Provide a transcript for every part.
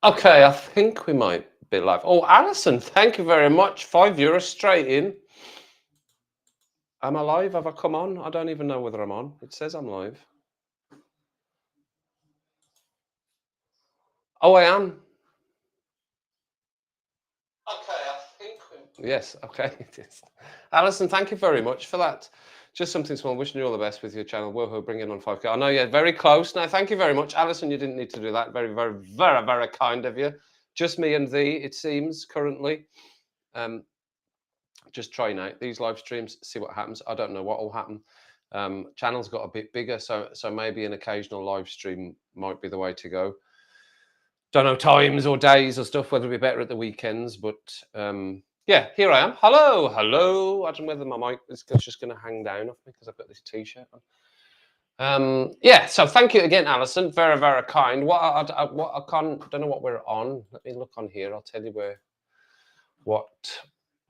Okay, I think we might be live. Oh, Alison, thank you very much. €5 straight in. Am I live? Have I come on? I don't even know whether I'm on. It says I'm live. Oh, I am. Okay, I think yes, okay, it is. Alison, thank you very much for that. Just something small. Wishing you all the best with your channel. Woohoo, bring it on 5K. I know you're very close now. Thank you very much. Alison, you didn't need to do that. Very, very, very, very kind of you. Just me and thee, it seems, currently. Um, just trying out these live streams, see what happens. I don't know what will happen. Channel's got a bit bigger, so maybe an occasional live stream might be the way to go. Don't know times or days or stuff, whether it'd be better at the weekends, but yeah, here I am. Hello, hello. I don't know whether my mic is just going to hang down off me because I've got this t-shirt on. Yeah, so thank you again, Alison. Very, very kind. What I can't, don't know what we're on. Let me look on here. I'll tell you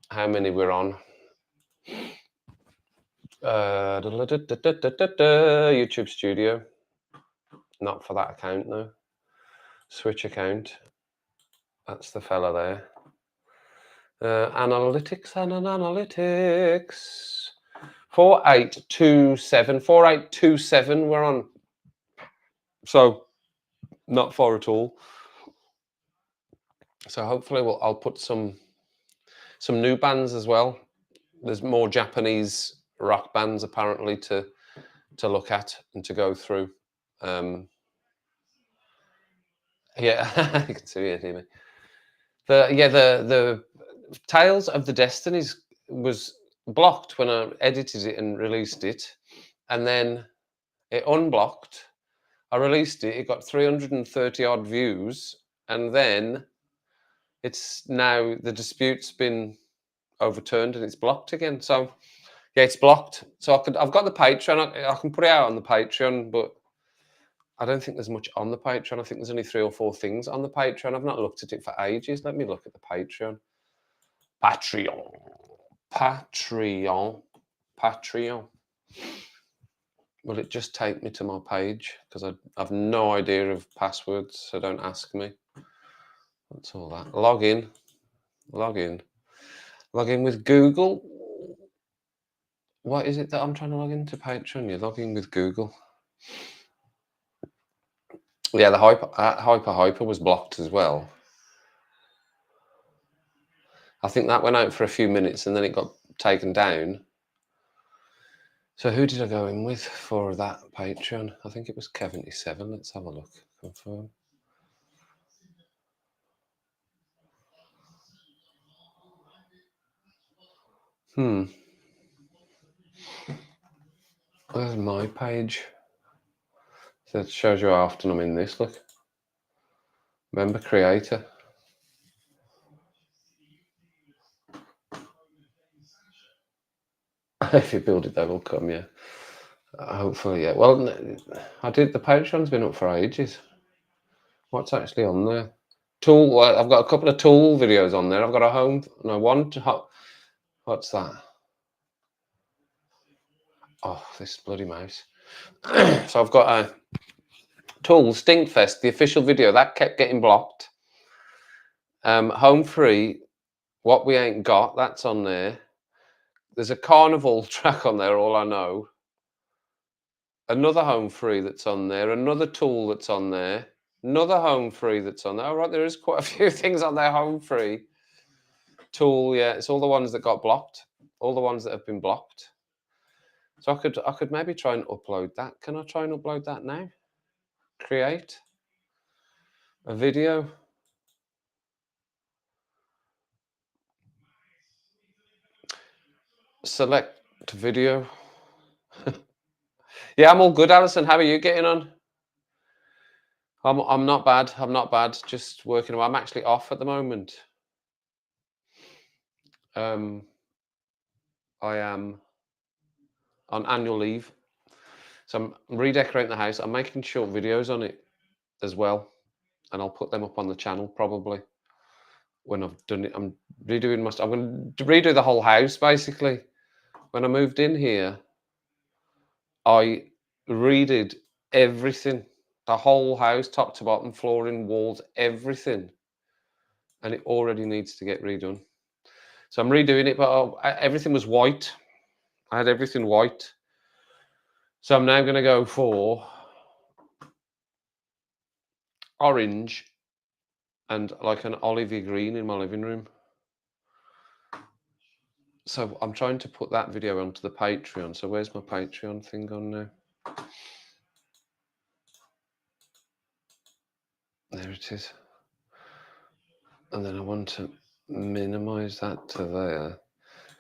how many we're on. YouTube Studio. Not for that account, no. Switch account. That's the fella there. Analytics and analytics. 4827. 4827 we're on. So not far at all. So hopefully I'll put some new bands as well. There's more Japanese rock bands apparently to look at and to go through. Yeah, you can see it, Amy. The Tales of the Destinies was blocked when I edited it and released it, and then it unblocked. I released it. It got 330 odd views, and then it's now the dispute's been overturned and it's blocked again. So yeah, it's blocked. So I've got the Patreon. I can put it out on the Patreon, but I don't think there's much on the Patreon. I think there's only 3 or 4 things on the Patreon. I've not looked at it for ages. Let me look at the Patreon. Patreon. Will it just take me to my page? Because I've no idea of passwords, so don't ask me. What's all that? Log in with Google. What is it that I'm trying to log into Patreon? You're logging with Google. Yeah, the hyper was blocked as well. I think that went out for a few minutes and then it got taken down. So who did I go in with for that Patreon? I think it was KEVINTY7. Let's have a look. Confirm. Where's my page? So it shows you how often I'm in this. Look. Member creator. If you build it, they will come, yeah. Hopefully, yeah. Well, I did. The Patreon's been up for ages. What's actually on there? Tool. Well, I've got a couple of tool videos on there. I've got a home. No, one to. What's that? Oh, this bloody mouse. So I've got a tool Stinkfest, the official video that kept getting blocked. Home free. What we ain't got. That's on there. There's a carnival track on there. All I know. Another home free that's on there, another tool that's on there, another home free that's on there. Oh, right, there is quite a few things on there home free. Tool, yeah, it's all the ones that got blocked, all the ones that have been blocked. So I could maybe try and upload that. Can I try and upload that now? Create a video. Select video. Yeah, I'm all good, Alison. How are you getting on? I'm not bad. I'm not bad. Just working away. I'm actually off at the moment. I am on annual leave. So I'm redecorating the house. I'm making short videos on it as well. And I'll put them up on the channel probably when I've done it. I'm redoing I'm going to redo the whole house basically. When I moved in here, I redid everything. The whole house, top to bottom, flooring, walls, everything. And it already needs to get redone. So I'm redoing it, but everything was white. I had everything white. So I'm now going to go for orange and like an olivey green in my living room. So I'm trying to put that video onto the Patreon. So where's my Patreon thing on now? There it is. And then I want to minimize that to there.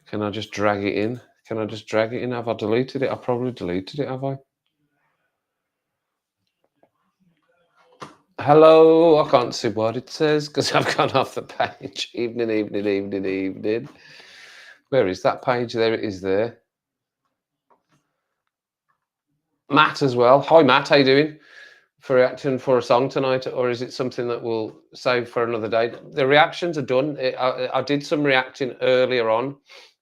Can I just drag it in? Can I just drag it in? Have I deleted it? I probably deleted it, have I? Hello, I can't see what it says because I've gone off the page. Evening. Where is that page? There it is there. Matt as well. Hi Matt, how you doing? For reacting for a song tonight, or is it something that we'll save for another day? The reactions are done. I did some reacting earlier on,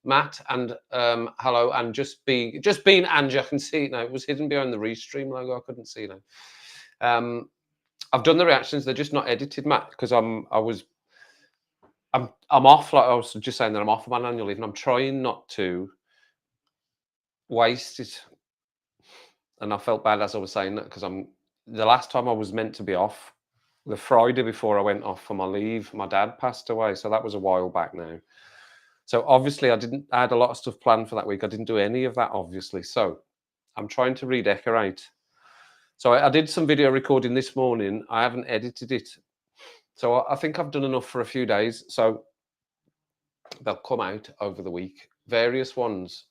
Matt, and hello, and just being Angie. I can see it now. It was hidden behind the Restream logo. I couldn't see it now. I've done the reactions. They're just not edited, Matt, because I'm off. Like I was just saying that I'm off on my annual leave, and I'm trying not to waste it. And I felt bad as I was saying that because the last time I was meant to be off, the Friday before I went off for my leave, my dad passed away. So that was a while back now. So obviously I had a lot of stuff planned for that week. I didn't do any of that, obviously. So I'm trying to redecorate. So I did some video recording this morning. I haven't edited it. So I think I've done enough for a few days. So they'll come out over the week. Various ones.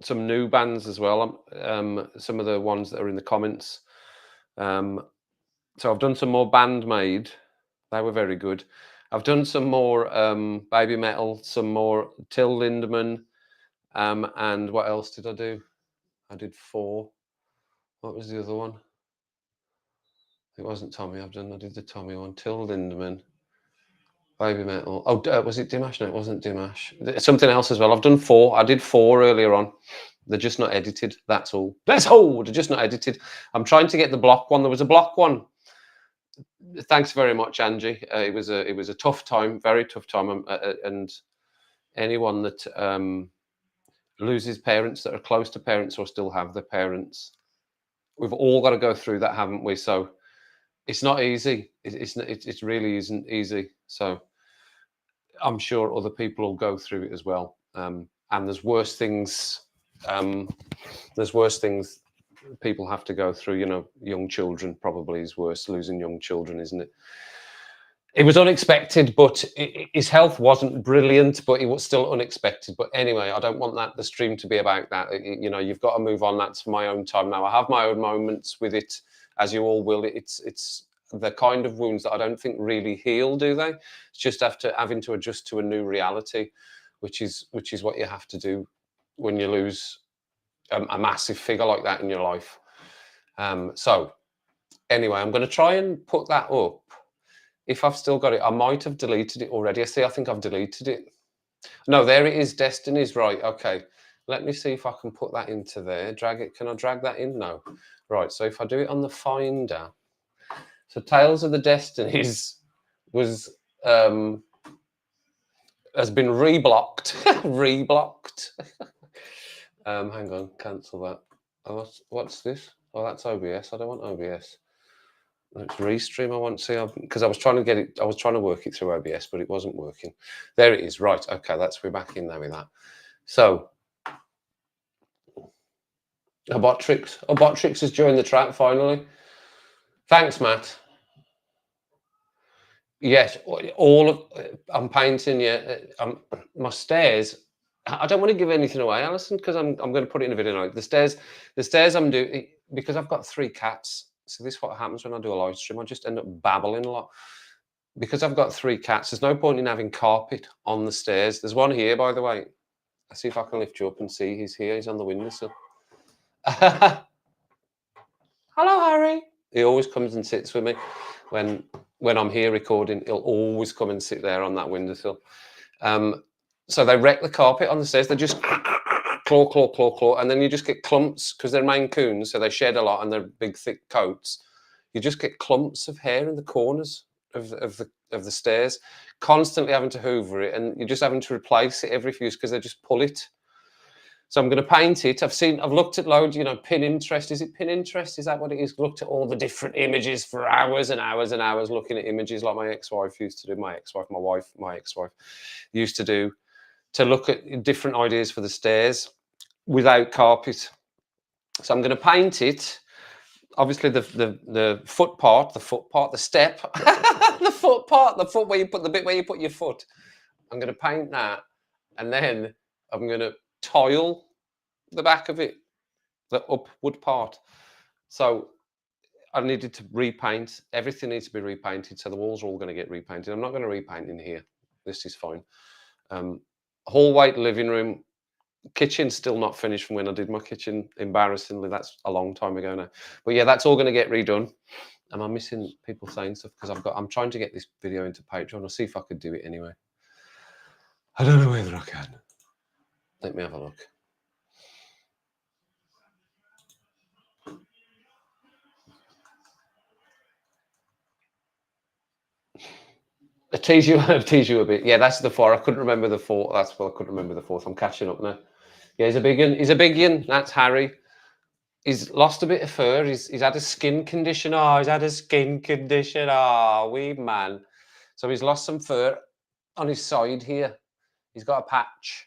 Some new bands as well. Some of the ones that are in the comments. So I've done some more Bandmade. They were very good. I've done some more Baby Metal, some more Till Lindemann, and what else did I do? I did 4. What was the other one? It wasn't Tommy. I did the Tommy one. Till Lindemann, Baby Metal. Oh, was it Dimash? No, it wasn't Dimash. Something else as well. I've done 4. I did 4 earlier on. They're just not edited. That's all. That's all. They're just not edited. I'm trying to get the block one. There was a block one. Thanks very much, Angie. It was a tough time, very tough time, and anyone that loses parents that are close to parents or still have their parents, we've all got to go through that, haven't we? So it's not easy. It really isn't easy. So I'm sure other people will go through it as well. And there's worse things. There's worse things people have to go through. You know, young children probably is worse. Losing young children, isn't it? It was unexpected, but his health wasn't brilliant, but it was still unexpected. But anyway, I don't want the stream to be about that. You know, you've got to move on. That's my own time now. I have my own moments with it, as you all will. It's the kind of wounds that I don't think really heal, do they? It's just having to adjust to a new reality, which is what you have to do when you lose a massive figure like that in your life. So anyway, I'm going to try and put that up. If I've still got it, I might have deleted it already. I think I've deleted it. No, there it is. Destiny's right. Okay. Let me see if I can put that into there. Drag it. Can I drag that in? No. Right. So if I do it on the Finder. So Tales of the Destinies has been reblocked. Reblocked. Hang on. Cancel that. Oh, what's this? Oh, that's OBS. I don't want OBS. It's Restream I want to see, because I was trying to get it. I was trying to work it through OBS, but it wasn't working. There it is. Right. Okay. We're back in there with that. So, Botrix has joined the trap finally. Thanks, Matt. Yes, I'm painting. Yeah, my stairs. I don't want to give anything away, Alison, because I'm going to put it in a video now. The stairs I'm doing because I've got 3 cats. So this is what happens when I do a live stream. I just end up babbling a lot. Because I've got 3 cats, there's no point in having carpet on the stairs. There's one here, by the way. I'll see if I can lift you up and see. He's here. He's on the windowsill. Hello, Harry. He always comes and sits with me. When I'm here recording, he'll always come and sit there on that windowsill. So they wreck the carpet on the stairs. They just claw, and then you just get clumps because they're Maine Coons, so they shed a lot and they're big, thick coats. You just get clumps of hair in the corners of the stairs, constantly having to hoover it, and you're just having to replace it every few years because they just pull it. So I'm going to paint it. I've looked at loads, you know, Pinterest. Is it Pinterest? Is that what it is? Looked at all the different images for hours and hours and hours, looking at images like my ex-wife used to do. My ex-wife used to do, to look at different ideas for the stairs without carpet. So I'm going to paint it. Obviously, the foot part, the step, the foot where you put the bit where you put your foot. I'm going to paint that, and then I'm going to tile the back of it, the upward part. So I needed to repaint. Everything needs to be repainted. So the walls are all going to get repainted. I'm not going to repaint in here. This is fine. Hallway, living room, kitchen's still not finished from when I did my kitchen. Embarrassingly, that's a long time ago now. But yeah, that's all going to get redone. Am I missing people saying stuff? Because I'm trying to get this video into Patreon. I'll see if I could do it anyway. I don't know whether I can. Let me have a look. I tease you a bit. Yeah, that's the 4. I couldn't remember the 4. That's what I couldn't remember the 4th. I'm catching up now. Yeah, he's a big one. He's a big one. That's Harry. He's lost a bit of fur. He's had a skin condition. Oh, he's had a skin condition. Oh, wee man. So he's lost some fur on his side here. He's got a patch.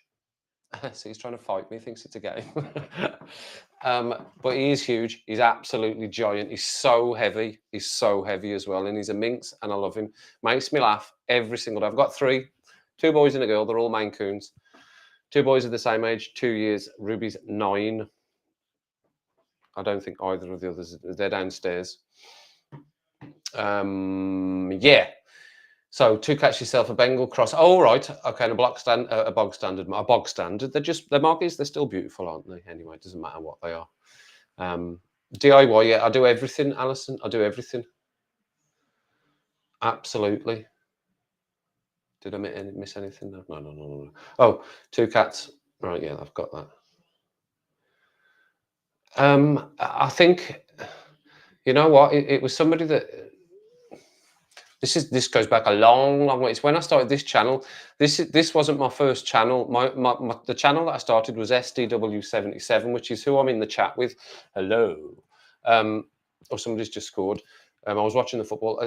So he's trying to fight me. He thinks it's a game. But he is huge. He's absolutely giant. He's so heavy. He's so heavy as well. And he's a minx, and I love him. Makes me laugh every single day. I've got 2 boys and a girl. They're all Maine Coons. 2 boys are the same age, 2 years. Ruby's 9. I don't think either of the others. They're downstairs. Yeah. So 2 cats yourself, a Bengal cross. Oh, right. Okay, and a bog standard. They're moggies. They're still beautiful, aren't they? Anyway, it doesn't matter what they are. DIY. Yeah, I do everything, Alison. I do everything. Absolutely. Did I miss anything? No. Oh, 2 cats. Right. Yeah, I've got that. I think, you know what? It was somebody that. This goes back a long way. It's when I started this channel. This wasn't my first channel. The channel that I started was SDW77, which is who I'm in the chat with. Hello. Or somebody's just scored. I was watching the football.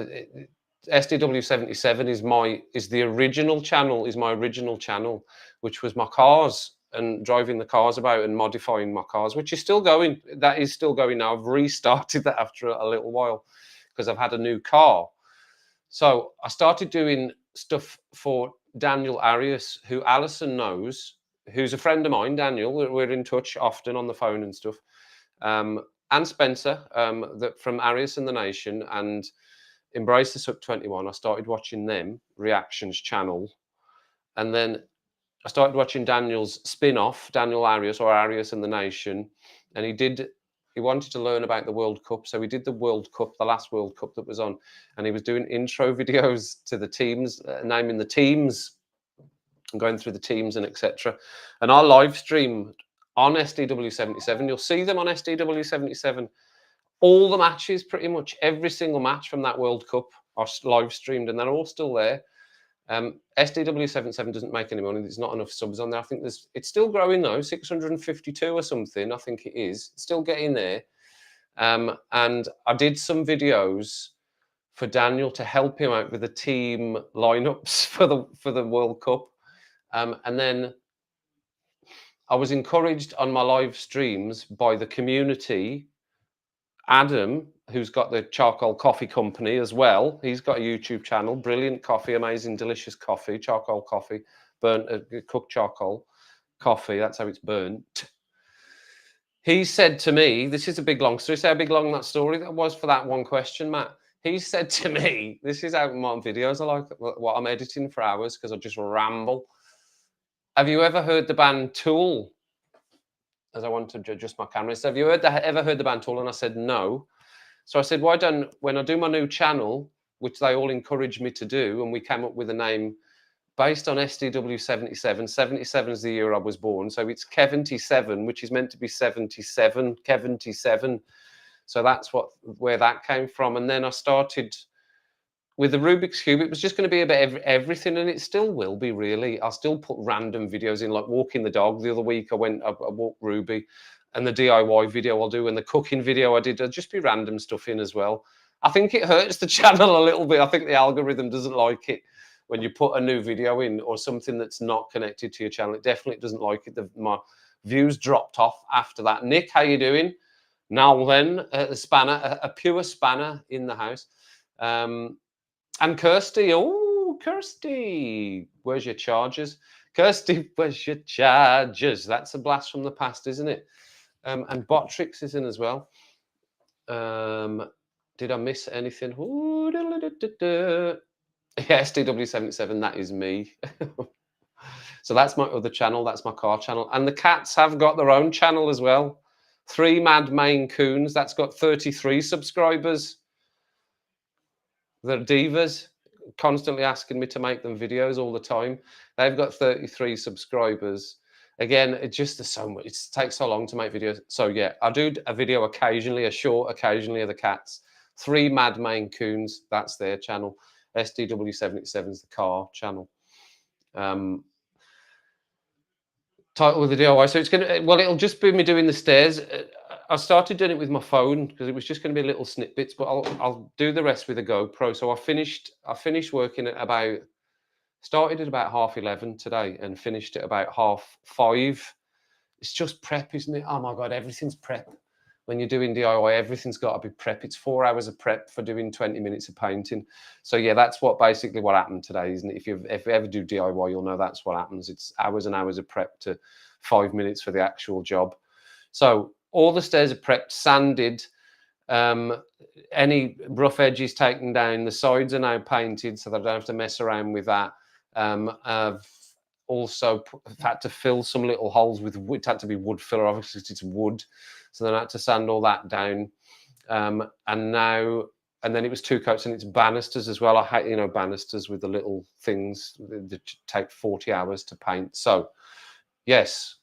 SDW77 is the original channel. Is my original channel, which was my cars and driving the cars about and modifying my cars, which is still going. That is still going now. I've restarted that after a little while because I've had a new car. So I started doing stuff for Daniel Arias, who Alison knows, who's a friend of mine. Daniel, we're in touch often on the phone and stuff. And Spencer, from Arias and the Nation, and Embrace the Suck 21. I started watching them reactions channel, and then I started watching Daniel's spin-off, Daniel Arias or Arias and the Nation, and he wanted to learn about the World Cup. So we did the World Cup, the last World Cup that was on, and he was doing intro videos to the teams, naming the teams and going through the teams and etc. And I live streamed on SDW77. You'll see them on SDW77. All the matches, pretty much every single match from that World Cup are live streamed, and they're all still there. SDW77 doesn't make any money. There's not enough subs on there. I think it's still growing though, 652 or something. I think it is. It's still getting there. And I did some videos for Daniel to help him out with the team lineups for the World Cup. And then I was encouraged on my live streams by the community. Adam, who's got the charcoal coffee company as well. He's got a YouTube channel, brilliant coffee, amazing, delicious coffee, charcoal coffee, burnt, cooked charcoal coffee. That's how it's burnt. He said to me, this is a big long story. See how big long that story that was for that one question, Matt? He said to me, this is how my videos are like, what I'm editing for hours because I just ramble. Have you ever heard the band Tool? As I want to adjust my camera. So have you ever heard the band Tool? And I said, no. So I said, when I do my new channel, which they all encouraged me to do, and we came up with a name, based on SDW77. 77 is the year I was born. So it's KEVINTY7, which is meant to be 77, KEVINTY7. So that's where that came from. And then I started with the Rubik's Cube. It was just going to be about everything, and it still will be, really. I'll still put random videos in, like walking the dog. The other week I walked Ruby, and the DIY video I'll do, and the cooking video I did. There'll just be random stuff in as well. I think it hurts the channel a little bit. I think the algorithm doesn't like it when you put a new video in or something that's not connected to your channel. It definitely doesn't like it. My views dropped off after that. Nick, how you doing? Now then, a spanner, a pure spanner in the house. And Kirsty, oh, Kirsty, where's your chargers? Kirsty, where's your chargers? That's a blast from the past, isn't it? And Botrix is in as well. Did I miss anything? Ooh, yeah, SDW77, that is me. So that's my other channel. That's my car channel. And the cats have got their own channel as well. 3 Mad Maine Coons. That's got 33 subscribers. They're divas, constantly asking me to make them videos all the time. They've got 33 subscribers. Again, it just is so much. It takes so long to make videos. So yeah, I do a video occasionally, a short occasionally of the cats. 3 Mad Maine Coons, that's their channel. SDW77 is the car channel. Title with the DIY. So it's gonna, well, it'll just be me doing the stairs. I started doing it with my phone because it was just going to be little snippets, but I'll do the rest with a GoPro. So I finished working at about, started at about 11:30 today and finished at about 5:30. It's just prep, isn't it? Oh my God, everything's prep. When you're doing DIY, everything's got to be prep. It's 4 hours of prep for doing 20 minutes of painting. So yeah, that's basically what happened today, isn't it? If you ever do DIY, you'll know that's what happens. It's hours and hours of prep to 5 minutes for the actual job. So all the stairs are prepped, sanded, any rough edges taken down. The sides are now painted so that I don't have to mess around with that. I've also had to fill some little holes with wood. It had to be wood filler, obviously it's wood. So then I had to sand all that down. And then it was 2 coats, and it's banisters as well. I hate, banisters with the little things that take 40 hours to paint. So yes,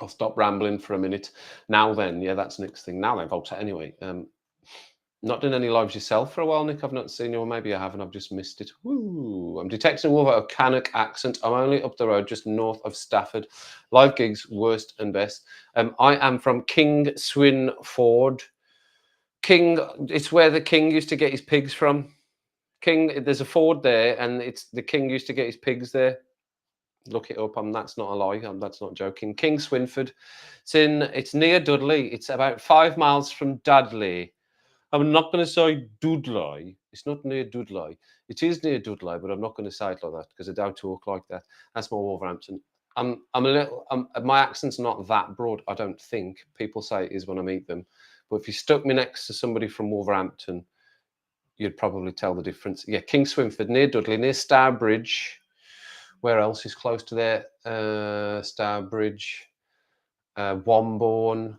I'll stop rambling for a minute. Now then, yeah, that's next thing. Now then, folks, anyway, not done any lives yourself for a while, Nick. I've not seen you, or maybe I haven't. I've just missed it. Woo. I'm detecting a wolf a Cannock accent. I'm only up the road, just north of Stafford. Live gigs, worst and best. I am from King Swinford. King, it's where the king used to get his pigs from. King, there's a ford there, and it's the king used to get his pigs there. Look it up. That's not a lie. That's not joking. King Swinford. It's near Dudley. It's about 5 miles from Dudley. I'm not going to say Dudley. It's not near Dudley. It is near Dudley, but I'm not going to say it like that because I don't talk like that. That's my Wolverhampton. My accent's not that broad, I don't think. People say it is when I meet them. But if you stuck me next to somebody from Wolverhampton, you'd probably tell the difference. Yeah, King Swinford, near Dudley, near Stourbridge. Where else is close to there? Stourbridge, Wombourne,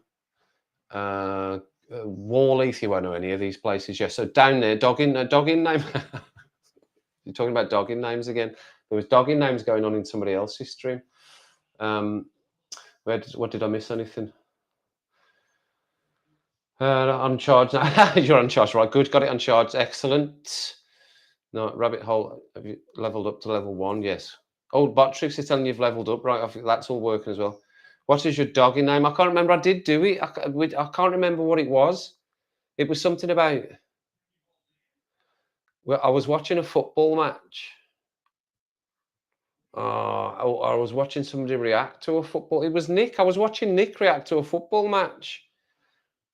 Warleith. You won't know any of these places. Yeah, so down there, dogging name. You're talking about dogging names again. There was dogging names going on in somebody else's stream. What did I miss? Anything? Uncharged. You're uncharged, right? Good. Got it uncharged. Excellent. No, rabbit hole. Have you leveled up to level 1? Yes. Old Botrix is telling you've leveled up, right? I think that's all working as well. What is your dogging name? I can't remember. I did do it. I can't remember what it was. It was something about. Well, I was watching a football match. I was watching somebody react to a football. It was Nick. I was watching Nick react to a football match,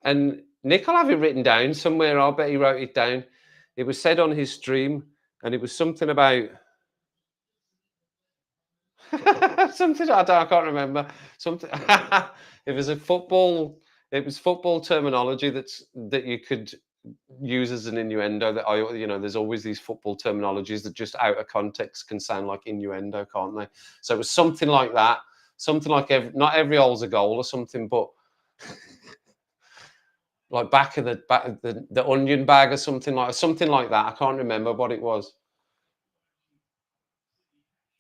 and Nick, I'll have it written down somewhere. I'll bet he wrote it down. It was said on his stream, and it was something about. Something I can't remember. Something. It was football terminology that you could use as an innuendo. There's always these football terminologies that just out of context can sound like innuendo, can't they? So it was something like that. Something like not every goal's a goal or something, but like back of the onion bag or something like that. I can't remember what it was.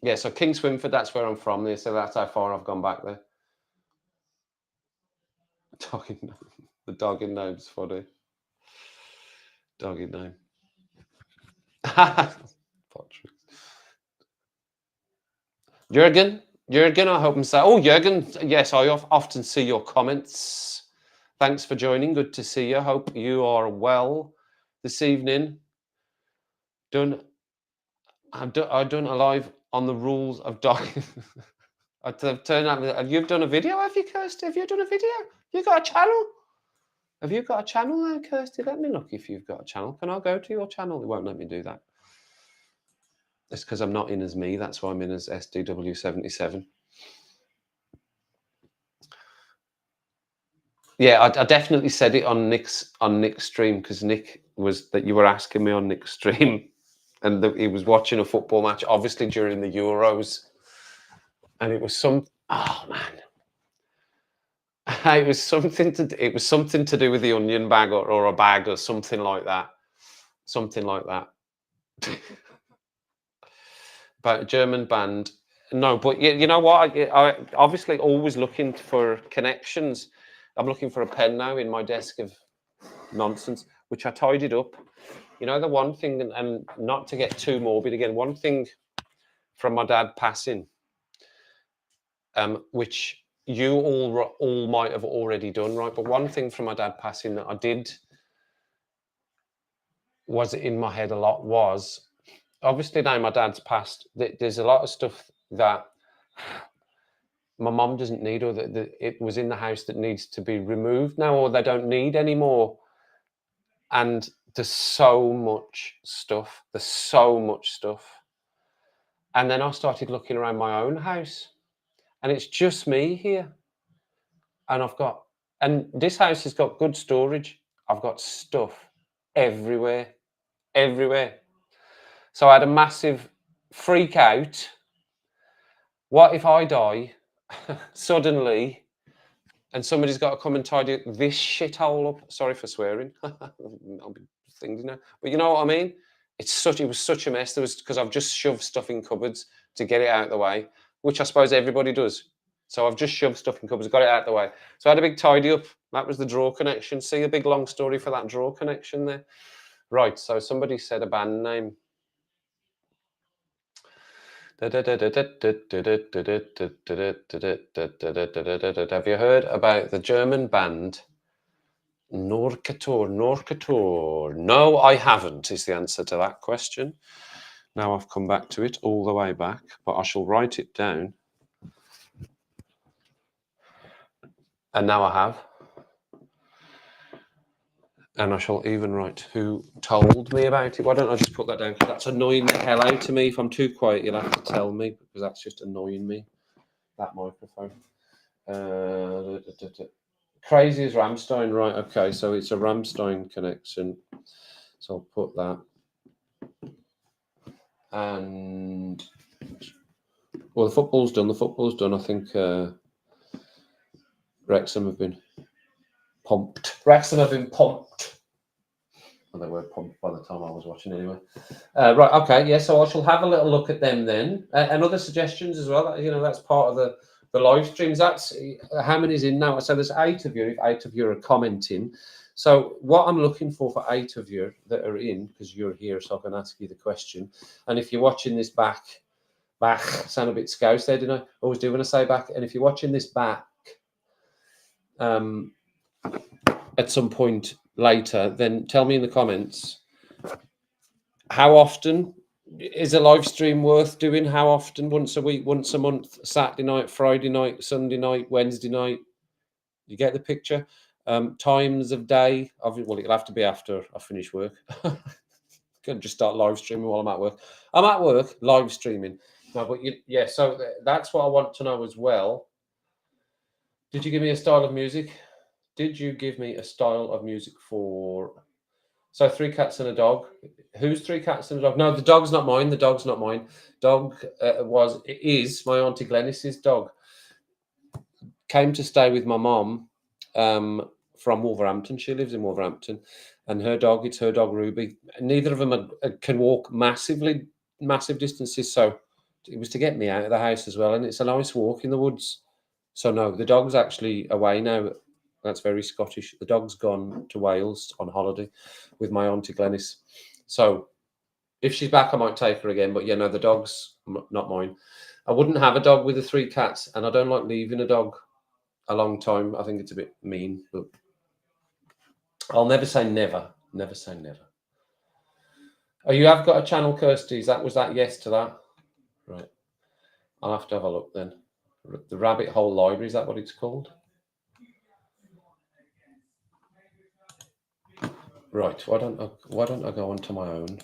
Yeah, so King Swinford, that's where I'm from there, so that's how far I've gone back there. The dog in name's funny. Dog in name. Jürgen, I hope I'm saying. Oh, Jürgen, yes, I often see your comments. Thanks for joining. Good to see you. Hope you are well this evening. I've done a live on the rules of dog. I've turned out. You've done a video, have you, Kirsty? Have you done a video? You got a channel? Have you got a channel now, Kirsty? Let me look if you've got a channel. Can I go to your channel? It won't let me do that. It's because I'm not in as me. That's why I'm in as SDW77. Yeah, I definitely said it on Nick's stream, because Nick was that you were asking me on Nick's stream, and he was watching a football match, obviously during the Euros, and it was some. Oh man, it was something to do with the onion bag or a bag or something like that. Something like that. About a German band. No, but you know what? I obviously always looking for connections. I'm looking for a pen now in my desk of nonsense, which I tidied up. You know, the one thing, and not to get too morbid again, one thing from my dad passing, which you all might have already done, right? But one thing from my dad passing that I did was in my head a lot was, obviously now my dad's passed, there's a lot of stuff that my mom doesn't need, or that it was in the house that needs to be removed now, or they don't need anymore. And there's so much stuff. And then I started looking around my own house, and it's just me here. And this house has got good storage. I've got stuff everywhere. So I had a massive freak out. What if I die suddenly and somebody's got to come and tidy this shithole up? Sorry for swearing. I'll be thinking now. But you know what I mean? It was such a mess. Because I've just shoved stuff in cupboards to get it out of the way, which I suppose everybody does. So I've just shoved stuff in cupboards, got it out of the way. So I had a big tidy up. That was the drawer connection. See a big long story for that drawer connection there. Right, so somebody said a band name. Have you heard about the German band Norcator? No, I haven't, is the answer to that question. Now I've come back to it all the way back, but I shall write it down. And now I have. And I shall even write who told me about it. Why don't I just put that down? Because that's annoying the hell out of me. If I'm too quiet, you'll have to tell me, because that's just annoying me, that microphone. Crazy as Rammstein, right? Okay, so it's a Rammstein connection. So I'll put that. And well, the football's done. I think Wrexham have been pumped. Well, they were pumped by the time I was watching anyway. Right, okay, yeah, so I shall have a little look at them then. And other suggestions as well. You know, that's part of the live streams. That's how many's in now. So there's 8 of you. If 8 of you are commenting. So what I'm looking for 8 of you that are in, because you're here, so I can ask you the question. And if you're watching this back, sound a bit scouse there, didn't I? Always do when I say back. And if you're watching this back at some point later, then tell me in the comments, how often is a live stream worth doing? How often? Once a week, once a month, Saturday night, Friday night, Sunday night, Wednesday night? You get the picture? Times of day. Well, it'll have to be after I finish work. Can just start live streaming while I'm at work. I'm at work live streaming. No, but yeah. So that's what I want to know as well. Did you give me a style of music? For? So 3 cats and a dog. Who's 3 cats and a dog? No, the dog's not mine. Dog is my Auntie Glennis's dog. Came to stay with my mom from Wolverhampton. She lives in Wolverhampton. And it's her dog Ruby. Neither of them can walk massive distances. So It was to get me out of the house as well, and it's a nice walk in the woods. So no, the dog's actually away now. That's very Scottish. The dog's gone to Wales on holiday with my auntie Glenys. So if she's back, I might take her again. But yeah, no, the dog's not mine. I wouldn't have a dog with the 3 cats, and I don't like leaving a dog a long time. I think it's a bit mean, but I'll never say never. Never say never. Oh, you have got a channel, Kirsty. Was that yes to that? Right. I'll have to have a look then. The Rabbit Hole Library, is that what it's called? Right. Why don't I go onto my own?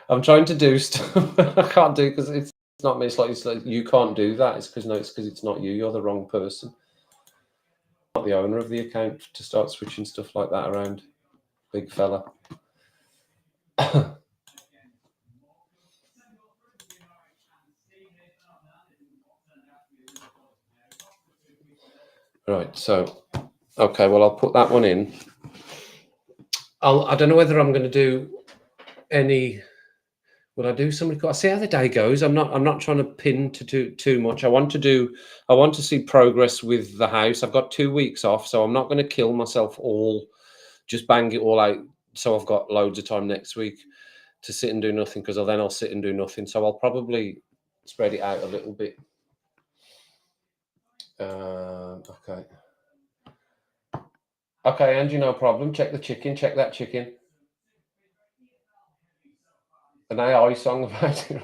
I'm trying to do stuff. I can't do because it's not me. It's like you can't do that. It's because it's not you. You're the wrong person. I'm not the owner of the account to start switching stuff like that around, big fella. Right. So, okay. Well, I'll put that one in. I don't know whether I'm going to do any. Will I do something? I'll see how the day goes. I'm not trying to pin to do too much. I want to see progress with the house. I've got 2 weeks off, so I'm not going to kill myself just bang it all out. So I've got loads of time next week to sit and do nothing, because then I'll sit and do nothing. So I'll probably spread it out a little bit. Okay. Okay, Angie, no problem. Check the chicken. Check that chicken. An AI song about it.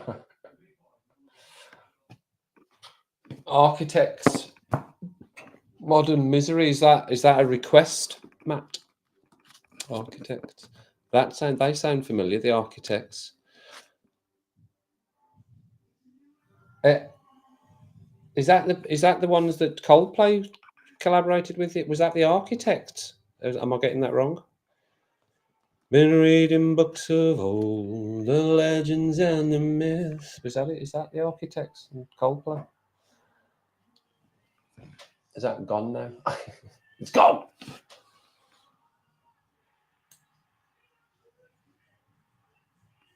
Architects, Modern Misery. Is that a request, Matt? Architects. They sound familiar. The Architects. Is that the ones that Coldplay collaborated with? It was that the Architects. Am I getting that wrong? Been reading books of old, the legends and the myths. Was that it? Is that the Architects and Coldplay? Is that gone now? It's gone.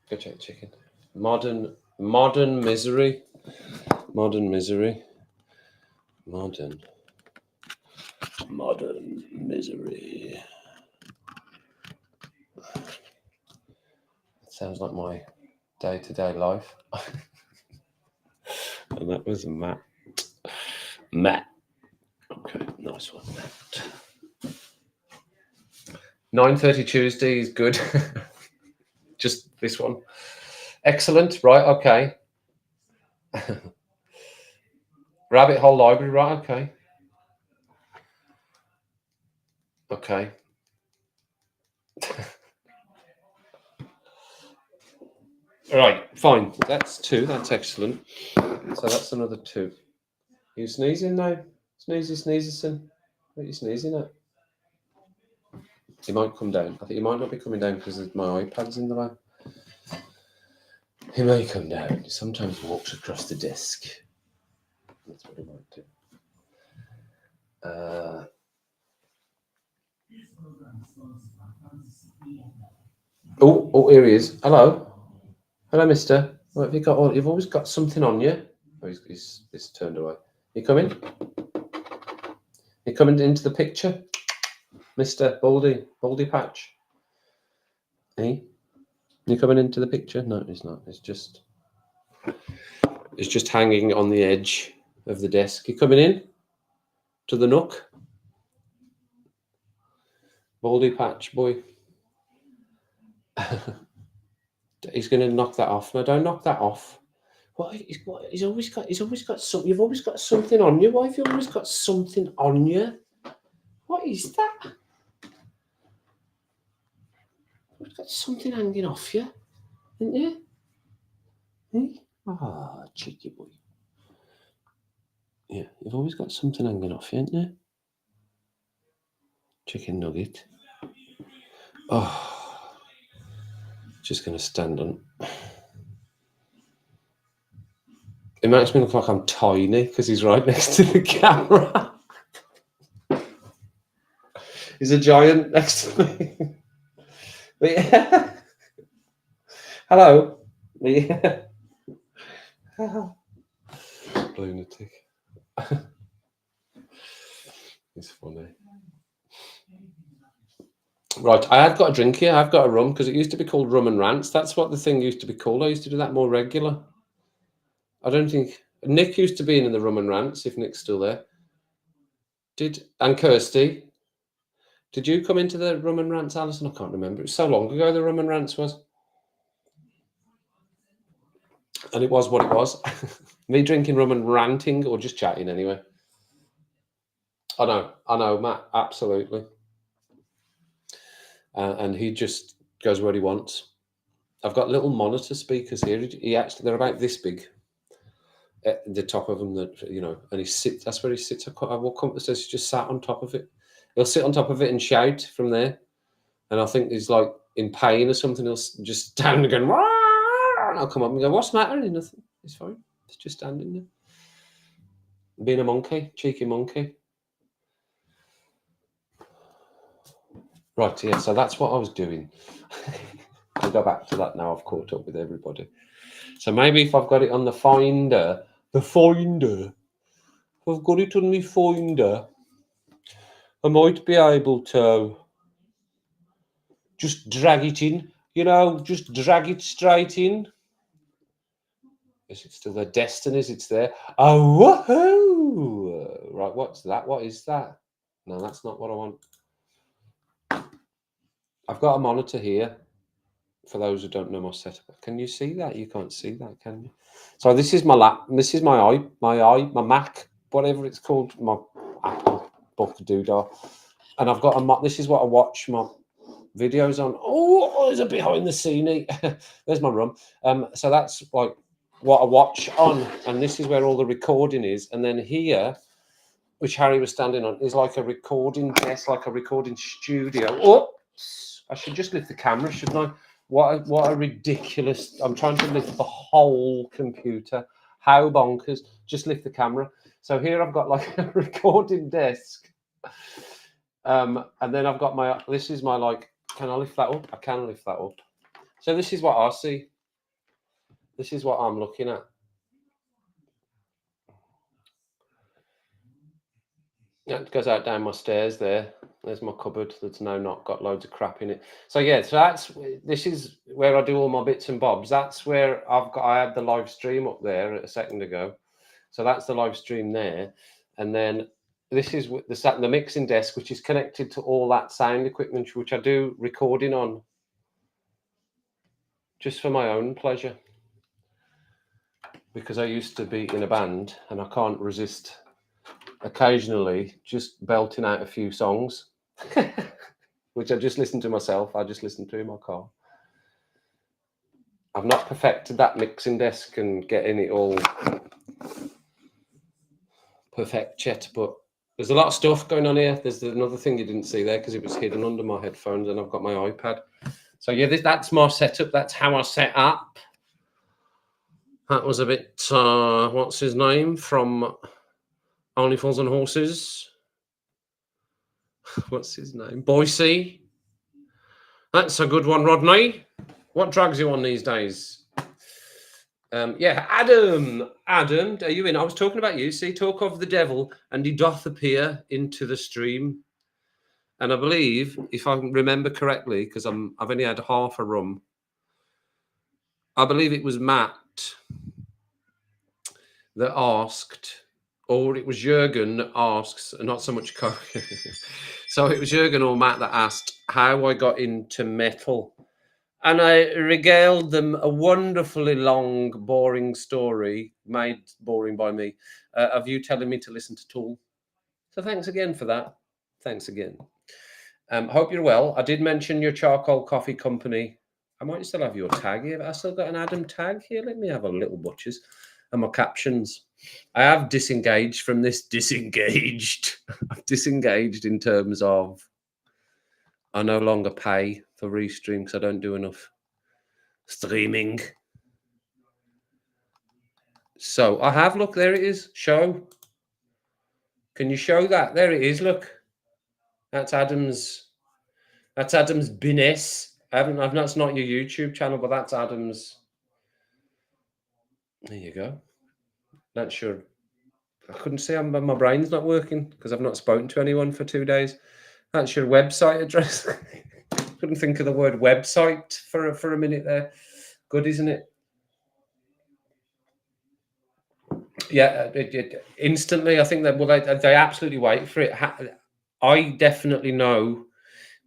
Go check chicken. Modern Misery. Modern Misery. Modern Misery. Sounds like my day-to-day life. And that was Matt. Okay, nice one, Matt. 9:30 Tuesday is good. Just this one. Excellent. Right, okay. Rabbit Hole Library, right, okay. Okay. Right, fine. That's 2. That's excellent. So that's another 2. Are you sneezing now? Sneezing. What are you sneezing at? He might come down. I think he might not be coming down because my iPad's in the way. He may come down. He sometimes walks across the desk. That's what he might do. Oh, here he is. Hello, mister. What have you got? You've always got something on you. Oh, he's turned away. You coming? You coming into the picture, Mister Baldy Patch? Hey, you coming into the picture? No, he's not. It's just hanging on the edge of the desk. You coming in to the nook, Baldy Patch boy? He's going to knock that off. No, don't knock that off. What? He's always got something. You've always got something on you. Why have you always got something on you? What is that? You've got something hanging off you, haven't you? Hey? Ah, cheeky boy. Yeah, you've always got something hanging off you, haven't you? Chicken nugget. Oh, just going to stand on. It makes me look like I'm tiny because he's right next to the camera. He's a giant next to me. But yeah. Hello. Yeah. Lunatic. It's funny. Right, I have got a drink here. I've got a rum because it used to be called Rum and Rants. That's what the thing used to be called. I used to do that more regular. I don't think Nick used to be in the Rum and Rants, if Nick's still there. And Kirsty. Did you come into the Rum and Rants, Alison? I can't remember. It was so long ago the Rum and Rants was. And it was what it was. Me drinking rum and ranting or just chatting anyway. I know, Matt, absolutely. And he just goes where he wants. I've got little monitor speakers here. They're about this big. At the top of them, that and he sits. That's where he sits. I walk up the stairs. He's just sat on top of it. He'll sit on top of it and shout from there. And I think he's like in pain or something. He'll just stand again. And I'll come up and go, "What's the matter?" And nothing. It's fine. It's just standing there, being a monkey, cheeky monkey. Right, yeah. So that's what I was doing. I'll go back to that now. I've caught up with everybody. So maybe if I've got it on the Finder. If I've got it on my Finder, I might be able to just drag it in, just drag it straight in. Is it still there? Destinies, it's there. Oh, woohoo! Right, what's that? What is that? No, that's not what I want. I've got a monitor here. For those who don't know my setup, can you see that? You can't see that, can you? So this is my This is my Mac, whatever it's called, my Apple book doodah, and I've got this is what I watch my videos on. Oh, there's a behind the scene. There's my rum. So that's like what I watch on, and this is where all the recording is. And then here, which Harry was standing on, is like a recording desk, like a recording studio. Oh, I should just lift the camera, shouldn't I? What a ridiculous! I'm trying to lift the whole computer. How bonkers! Just lift the camera. So here I've got like a recording desk, and then I've got this is my like. Can I lift that up? I can lift that up. So this is what I see. This is what I'm looking at. It goes out down my stairs there. There's my cupboard that's now not got loads of crap in it. So yeah, this is where I do all my bits and bobs. That's where I had the live stream up there a second ago. So that's the live stream there. And then this is the mixing desk, which is connected to all that sound equipment, which I do recording on just for my own pleasure. Because I used to be in a band and I can't resist occasionally just belting out a few songs, which I just listen to myself. I just listen to in my car. I've not perfected that mixing desk and getting it all perfect yet, but there's a lot of stuff going on here. There's another thing you didn't see there because it was hidden under my headphones, and I've got my iPad. So yeah, that's my setup. That's how I set up. That was a bit, what's his name from Only Fools and Horses? What's his name? Boise. That's a good one, Rodney. What drugs are you on these days? Yeah, Adam, are you in? I was talking about you. See, talk of the devil, and he doth appear into the stream. And I believe, if I remember correctly, because I've only had half a rum, I believe it was Matt that asked, or it was Jürgen that asks, not so much so it was Jürgen or Matt that asked how I got into metal. And I regaled them a wonderfully long, boring story, made boring by me, of you telling me to listen to Tool. So thanks again for that. Thanks again. Hope you're well. I did mention your charcoal coffee company. I might still have your tag here, but I still got an Adam tag here. Let me have a little butchers. And my captions. I have disengaged from this. Disengaged. I've disengaged in terms of I no longer pay for restream because I don't do enough streaming. So I have, look, there it is. Show. Can you show that? There it is, look. That's Adam's business. That's not your YouTube channel, but that's Adam's There you go. That's your. I couldn't say my brain's not working because I've not spoken to anyone for 2 days. That's your website address. Couldn't think of the word website for a minute there. Good, isn't it? Yeah, instantly. I think that they absolutely wait for it. I definitely know,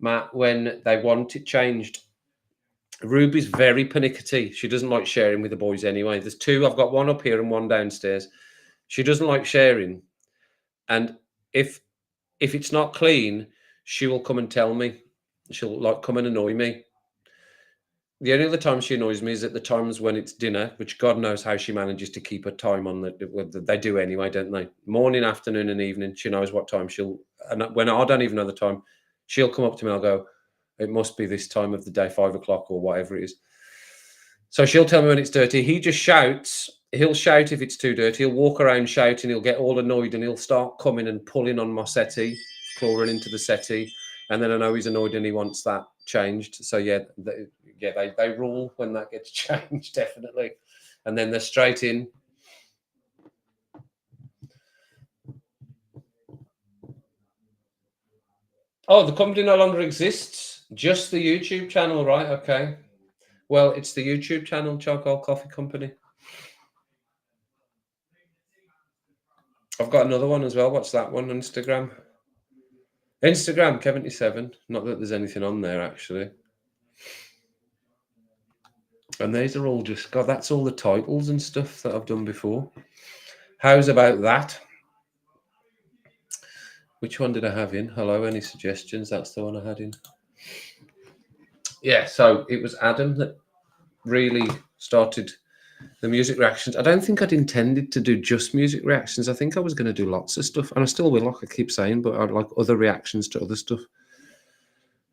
Matt, when they want it changed. Ruby's very pernickety. She doesn't like sharing with the boys anyway. There's two. I've got one up here and one downstairs. She doesn't like sharing, and if it's not clean, she will come and tell me. She'll like come and annoy me. The only other time she annoys me is at the times when it's dinner, which God knows how she manages to keep her time on they do anyway, don't they? Morning, afternoon, and evening. She knows what time and when I don't even know the time, she'll come up to me and I'll go, it must be this time of the day, 5 o'clock or whatever it is. So she'll tell me when it's dirty. He just shouts. He'll shout if it's too dirty. He'll walk around shouting. He'll get all annoyed and he'll start coming and pulling on my settee, clawing into the settee. And then I know he's annoyed and he wants that changed. So yeah, they rule when that gets changed, definitely. And then they're straight in. Oh, the company no longer exists. Just the YouTube channel, right? Okay. Well, it's the YouTube channel, Charcoal Coffee Company. I've got another one as well. What's that one? Instagram, KEVINTY7. Not that there's anything on there, actually. And these are all just, God, that's all the titles and stuff that I've done before. How's about that? Which one did I have in? Hello, any suggestions? That's the one I had in. Yeah, so it was Adam that really started the music reactions. I don't think I'd intended to do just music reactions. I think I was going to do lots of stuff, and I still will, like I keep saying, but I'd like other reactions to other stuff.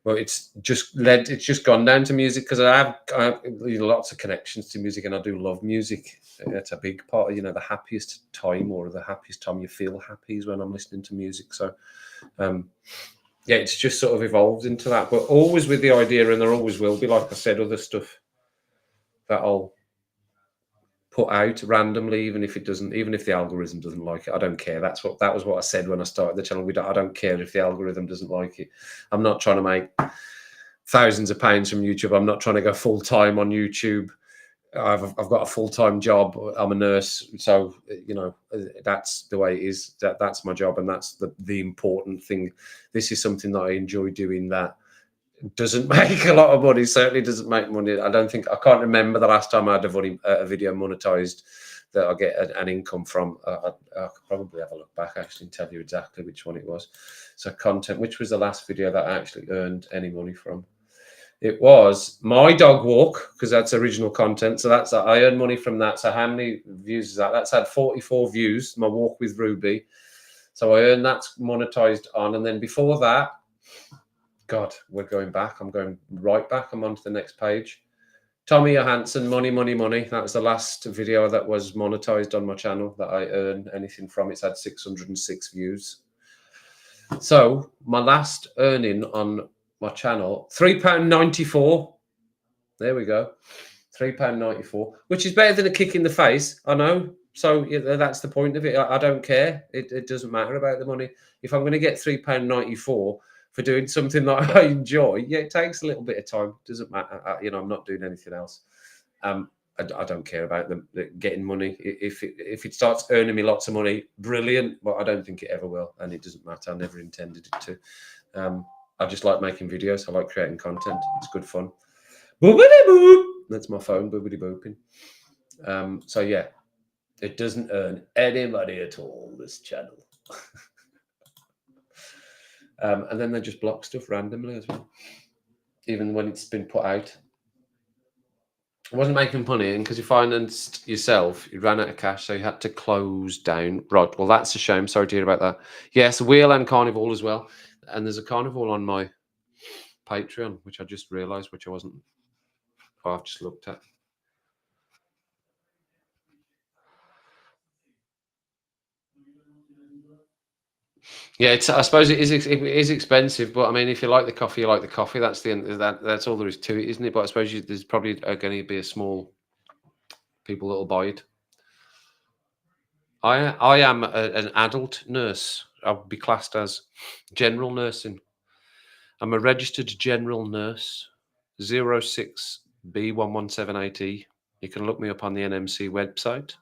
Well, it's just gone down to music because I have lots of connections to music, and I do love music. It's a big part of, the happiest time, or the happiest time you feel happy is when I'm listening to music. So, yeah, it's just sort of evolved into that, but always with the idea, and there always will be, like I said, other stuff that I'll put out randomly, even if the algorithm doesn't like it. I don't care. That was what I said when I started the channel. I don't care if the algorithm doesn't like it. I'm not trying to make thousands of pounds from YouTube. I'm not trying to go full time on YouTube. I've got a full-time job. I'm a nurse, so that's the way it is. That's my job, and that's the important thing. This is something that I enjoy doing. That doesn't make a lot of money. Certainly doesn't make money. I can't remember the last time I had a video monetized that I get an income from. I could probably have a look back actually and tell you exactly which one it was. So content, which was the last video that I actually earned any money from? It was my dog walk, because that's original content. So I earned money from that. So how many views is that? That's had 44 views, my walk with Ruby. So I earned that monetized on. And then before that, God, we're going back. I'm going right back. I'm on to the next page. Tommy Johansson, money, money, money. That was the last video that was monetized on my channel that I earned anything from. It's had 606 views. So my last earning on my channel, £3.94. There we go. £3.94, which is better than a kick in the face. I know. So yeah, that's the point of it. I don't care. It doesn't matter about the money. If I'm going to get £3.94 for doing something that I enjoy, yeah, it takes a little bit of time. It doesn't matter. I'm not doing anything else. I don't care about them getting money. If it starts earning me lots of money, brilliant. But I don't think it ever will, and it doesn't matter. I never intended it to. I just like making videos. I like creating content. It's good fun. Boobity boop. That's my phone, boobity booping. So yeah, it doesn't earn any money at all, this channel. And then they just block stuff randomly as well, even when it's been put out. I wasn't making money, because you financed yourself, you ran out of cash, so you had to close down. Right, well, that's a shame. Sorry to hear about that. Yes, Wheel and Carnival as well. And there's a Carnival on my Patreon, which I just realised, which I wasn't. I've just looked at. Yeah, I suppose it is expensive, but I mean, if you like the coffee, you like the coffee. That's the end. That's all there is to it, isn't it? But I suppose there's probably going to be a small people that will buy it. I am an adult nurse. I'll be classed as general nursing. I'm a registered general nurse, 06B11780. You can look me up on the NMC website.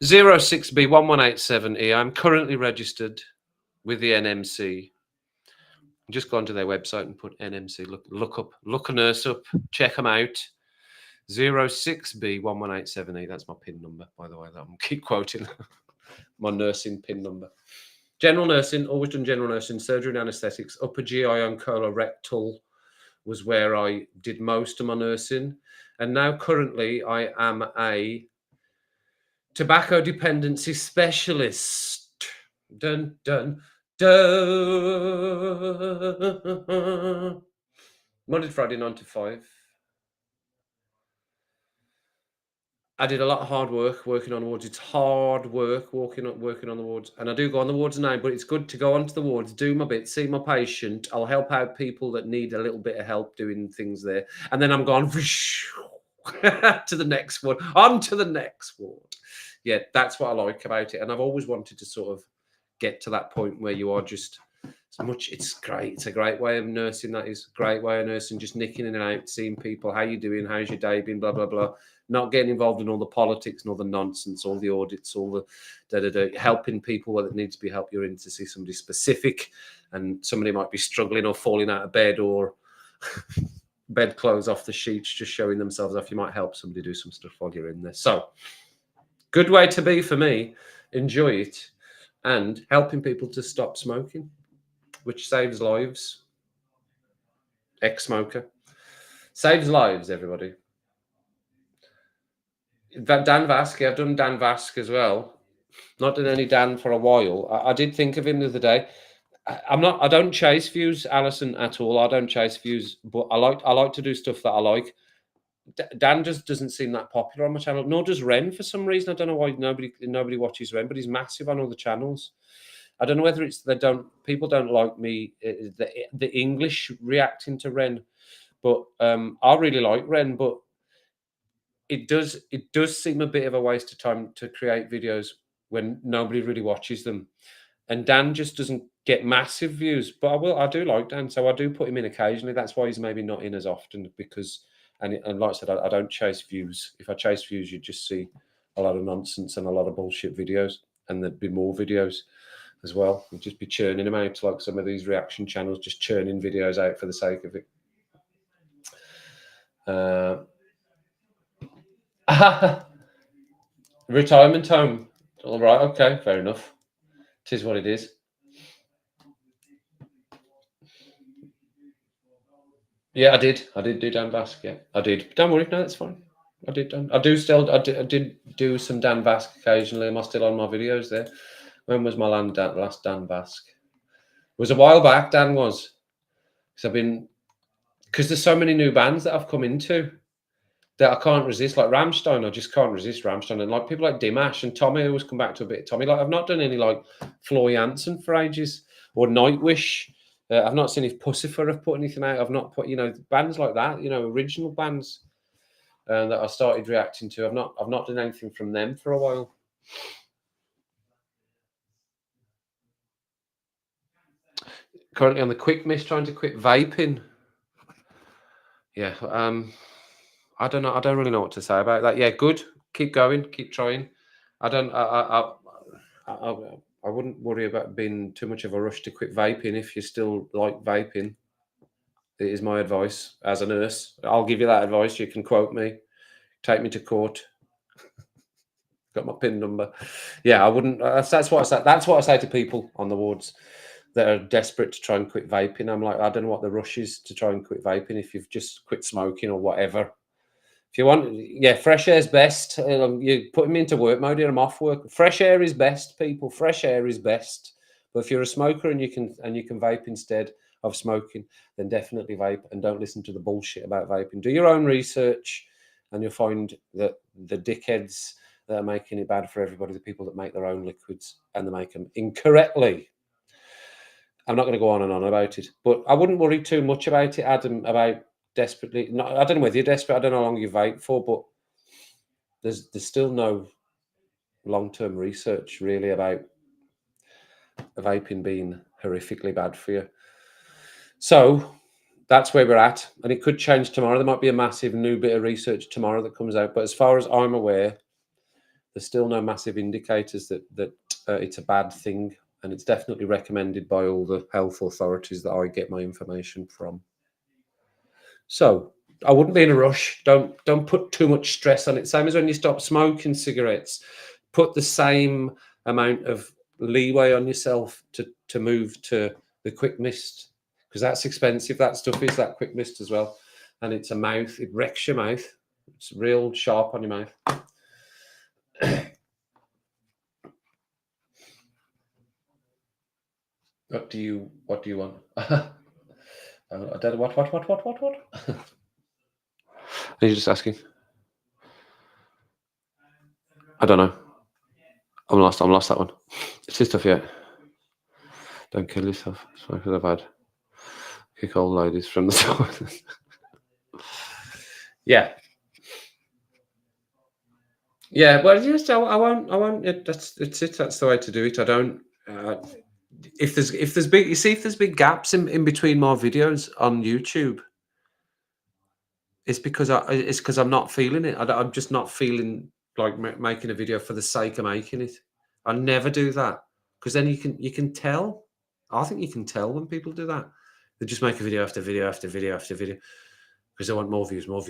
06B1187E. I'm currently registered with the NMC. Just go onto their website and put NMC. Look a nurse up. Check them out. 06B11878. That's my PIN number, by the way. That I'm keep quoting my nursing PIN number. General nursing, always done general nursing, surgery and anaesthetics. Upper GI and colorectal was where I did most of my nursing. And now currently I am a tobacco dependency specialist. Dun, dun, dun. Monday to Friday, 9 to 5. I did a lot of hard work working on the wards. It's hard work working on the wards. And I do go on the wards now, but it's good to go onto the wards, do my bit, see my patient. I'll help out people that need a little bit of help doing things there. And then I'm gone to the next one, on to the next ward. Yeah, that's what I like about it. And I've always wanted to sort of get to that point where you are just it's great. It's a great way of nursing. That is a great way of nursing, just nicking in and out, seeing people, how you doing, how's your day been, blah, blah, blah. Not getting involved in all the politics and all the nonsense, all the audits, all the helping people where it needs to be helped. You're in to see somebody specific, and somebody might be struggling or falling out of bed or bedclothes off the sheets, just showing themselves off. You might help somebody do some stuff while you're in there. So, good way to be for me. Enjoy it. And helping people to stop smoking, which saves lives. Ex-smoker. Saves lives, everybody. Dan Vasque, I've done Dan Vasque as well. Not done any Dan for a while. I did think of him the other day. I don't chase views, Alison, at all. I don't chase views, but I like to do stuff that I like. Dan just doesn't seem that popular on my channel, nor does Ren for some reason. I don't know why nobody watches Ren, but he's massive on all the channels. I don't know whether it's people don't like me, the English reacting to Ren, but I really like Ren, but it does seem a bit of a waste of time to create videos when nobody really watches them. And Dan just doesn't get massive views, but I do like Dan, so I do put him in occasionally. That's why he's maybe not in as often, because and like I said, I don't chase views. If I chase views, you'd just see a lot of nonsense and a lot of bullshit videos, and there'd be more videos as well. You'd just be churning them out, like some of these reaction channels, just churning videos out for the sake of it. Retirement home. All right, okay, fair enough. It is what it is. Yeah, I did do Dan Vasque. Yeah, I did. Don't worry, no, that's fine. I did did do some Dan Vasque occasionally. Am I still on my videos there? When was my last Dan Vasque? It was a while back. Dan was, because there's so many new bands that I've come into that I can't resist. Like Rammstein, I just can't resist Rammstein, and like people like Dimash and Tommy, I always come back to a bit of Tommy. Like I've not done any like Floor Jansen for ages, or Nightwish. I've not seen if Pussifer have put anything out. I've not put, bands like that, original bands that I started reacting to. I've not done anything from them for a while. Currently on the quick miss, trying to quit vaping. Yeah, I don't know. I don't really know what to say about that. Yeah, good. Keep going. Keep trying. I wouldn't worry about being too much of a rush to quit vaping if you still like vaping. It is my advice as a nurse. I'll give you that advice. You can quote me. Take me to court. Got my PIN number. Yeah, I wouldn't. That's what I say. That's what I say to people on the wards that are desperate to try and quit vaping. I'm like, I don't know what the rush is to try and quit vaping if you've just quit smoking or whatever. If you want, yeah, fresh air is best. You put me into work mode and I'm off work. Fresh air is best, people. Fresh air is best. But if you're a smoker and you can vape instead of smoking, then definitely vape and don't listen to the bullshit about vaping. Do your own research, and you'll find that the dickheads that are making it bad for everybody, the people that make their own liquids and they make them incorrectly. I'm not going to go on and on about it, but I wouldn't worry too much about it, Adam, about desperately. I don't know whether you're desperate. I don't know how long you vape for, but there's still no long-term research really about vaping being horrifically bad for you. So that's where we're at, and it could change tomorrow. There might be a massive new bit of research tomorrow that comes out, but as far as I'm aware, there's still no massive indicators that it's a bad thing, and it's definitely recommended by all the health authorities that I get my information from. So I wouldn't be in a rush. Don't put too much stress on it. Same as when you stop smoking cigarettes, put the same amount of leeway on yourself to move to the quick mist, because that's expensive. That stuff is that quick mist as well, and it's a mouth. It wrecks your mouth. It's real sharp on your mouth. What do you want? I don't know. What? Are you just asking? I don't know. I'm lost that one. It's his stuff, yeah. Don't kill yourself. Smoke is bad. Kick old ladies from the toilet. Yeah. Yeah, well, just I won't. That's it. That's the way to do it. I don't. If there's big gaps in between my videos on YouTube, it's because I'm not feeling it. I'm just not feeling like making a video for the sake of making it. I never do that, because then you can tell. I think you can tell when people do that. They just make a video after video after video after video because they want more views, more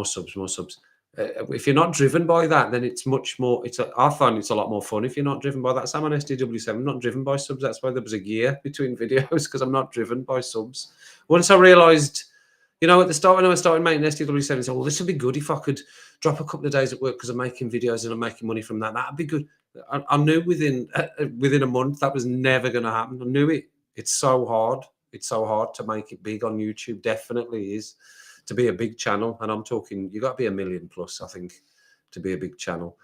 subs. If you're not driven by that, then it's much more. I find it's a lot more fun if you're not driven by that. So I'm on SDW7, I'm not driven by subs. That's why there was a year between videos, because I'm not driven by subs. Once I realised, at the start when I was starting making SDW7, I said, well, this would be good if I could drop a couple of days at work because I'm making videos and I'm making money from that. That'd be good. I knew within a month that was never going to happen. I knew it. It's so hard. It's so hard to make it big on YouTube. Definitely is, to be a big channel. And I'm talking, you got to be 1 million plus, I think, to be a big channel.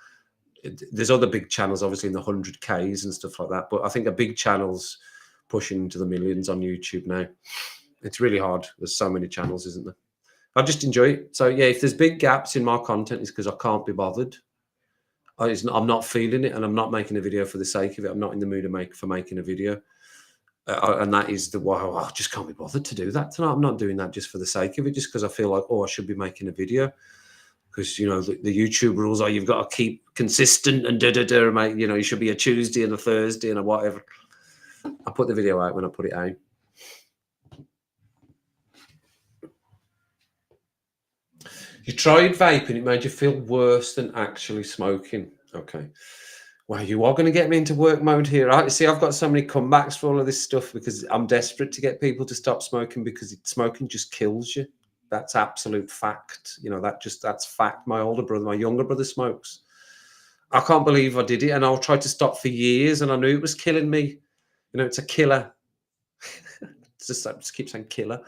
There's other big channels, obviously, in the 100Ks and stuff like that. But I think a big channel's pushing into the millions on YouTube now. It's really hard. There's so many channels, isn't there? I just enjoy it. So yeah, if there's big gaps in my content, it's because I can't be bothered. I'm not feeling it, and I'm not making a video for the sake of it. I'm not in the mood for making a video. And that is I just can't be bothered to do that tonight. I'm not doing that just for the sake of it, just because I feel like, I should be making a video. Because, the YouTube rules are you've got to keep consistent and mate. You should be a Tuesday and a Thursday and a whatever. I put the video out when I put it out. You tried vaping, it made you feel worse than actually smoking. Okay. Well, you are going to get me into work mode here. See, I've got so many comebacks for all of this stuff because I'm desperate to get people to stop smoking, because smoking just kills you. That's absolute fact. That's fact. My younger brother smokes. I can't believe I did it, and I'll try to stop for years, and I knew it was killing me. It's a killer. just keep saying killer.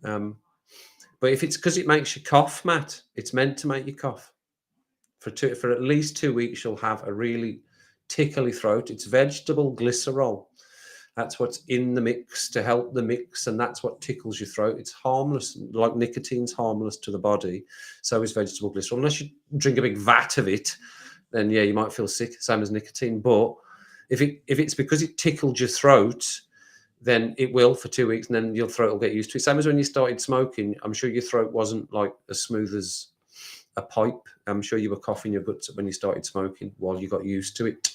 But if it's because it makes you cough, Matt, it's meant to make you cough. For at least 2 weeks, you'll have a really tickly throat. It's vegetable glycerol. That's what's in the mix to help the mix, and that's what tickles your throat. It's harmless, like nicotine's harmless to the body. So is vegetable glycerol. Unless you drink a big vat of it, then yeah, you might feel sick, same as nicotine. But if it's because it tickled your throat, then it will for 2 weeks, and then your throat will get used to it. Same as when you started smoking. I'm sure your throat wasn't like as smooth as a pipe. I'm sure you were coughing your guts when you started smoking while you got used to it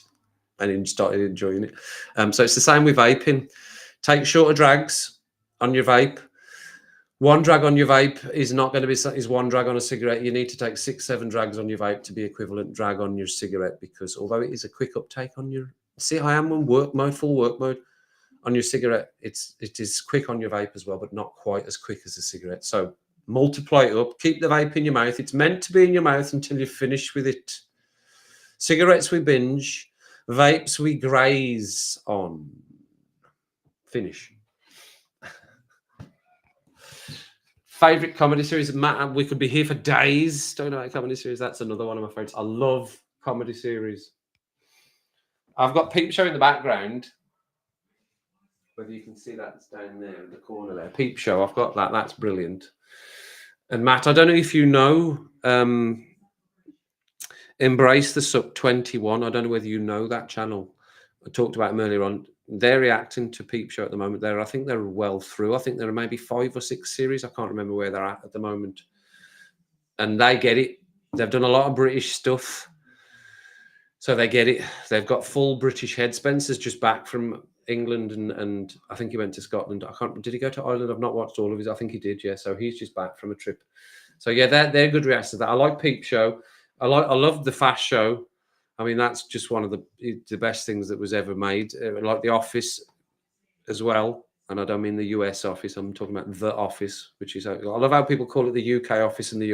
and then started enjoying it. So it's the same with vaping. Take shorter drags on your vape. One drag on your vape is not going to be one drag on a cigarette. You need to take 6-7 drags on your vape to be equivalent drag on your cigarette, because although it is a quick uptake on your... See, I am in work mode, full work mode. On your cigarette, it is quick on your vape as well, but not quite as quick as a cigarette. So multiply it up. Keep the vape in your mouth. It's meant to be in your mouth until you finish with it. Cigarettes we binge. Vapes we graze on. Finish. Favorite comedy series? Matt, we could be here for days. Don't know about comedy series. That's another one of my favorites. I love comedy series. I've got Peep Show in the background. Whether you can see that's down there in the corner there. Peep Show, I've got that. That's brilliant. And Matt, I don't know if you know, Embrace the Suck 21. I don't know whether you know that channel. I talked about them earlier on. They're reacting to Peep Show at the moment. I think they're well through. I think there are maybe 5 or 6 series. I can't remember where they're at the moment. And they get it. They've done a lot of British stuff. So they get it. They've got full British head. Spencer's just back from England and I think he went to Scotland. Did he go to Ireland? I've not watched all of his. I think he did, yeah. So he's just back from a trip. So yeah, they're good reactions to that. I like Peep Show. I love the Fast Show. I mean, that's just one of the best things that was ever made. I like The Office as well. And I don't mean the US Office. I'm talking about The Office, which is, I love how people call it the UK Office and the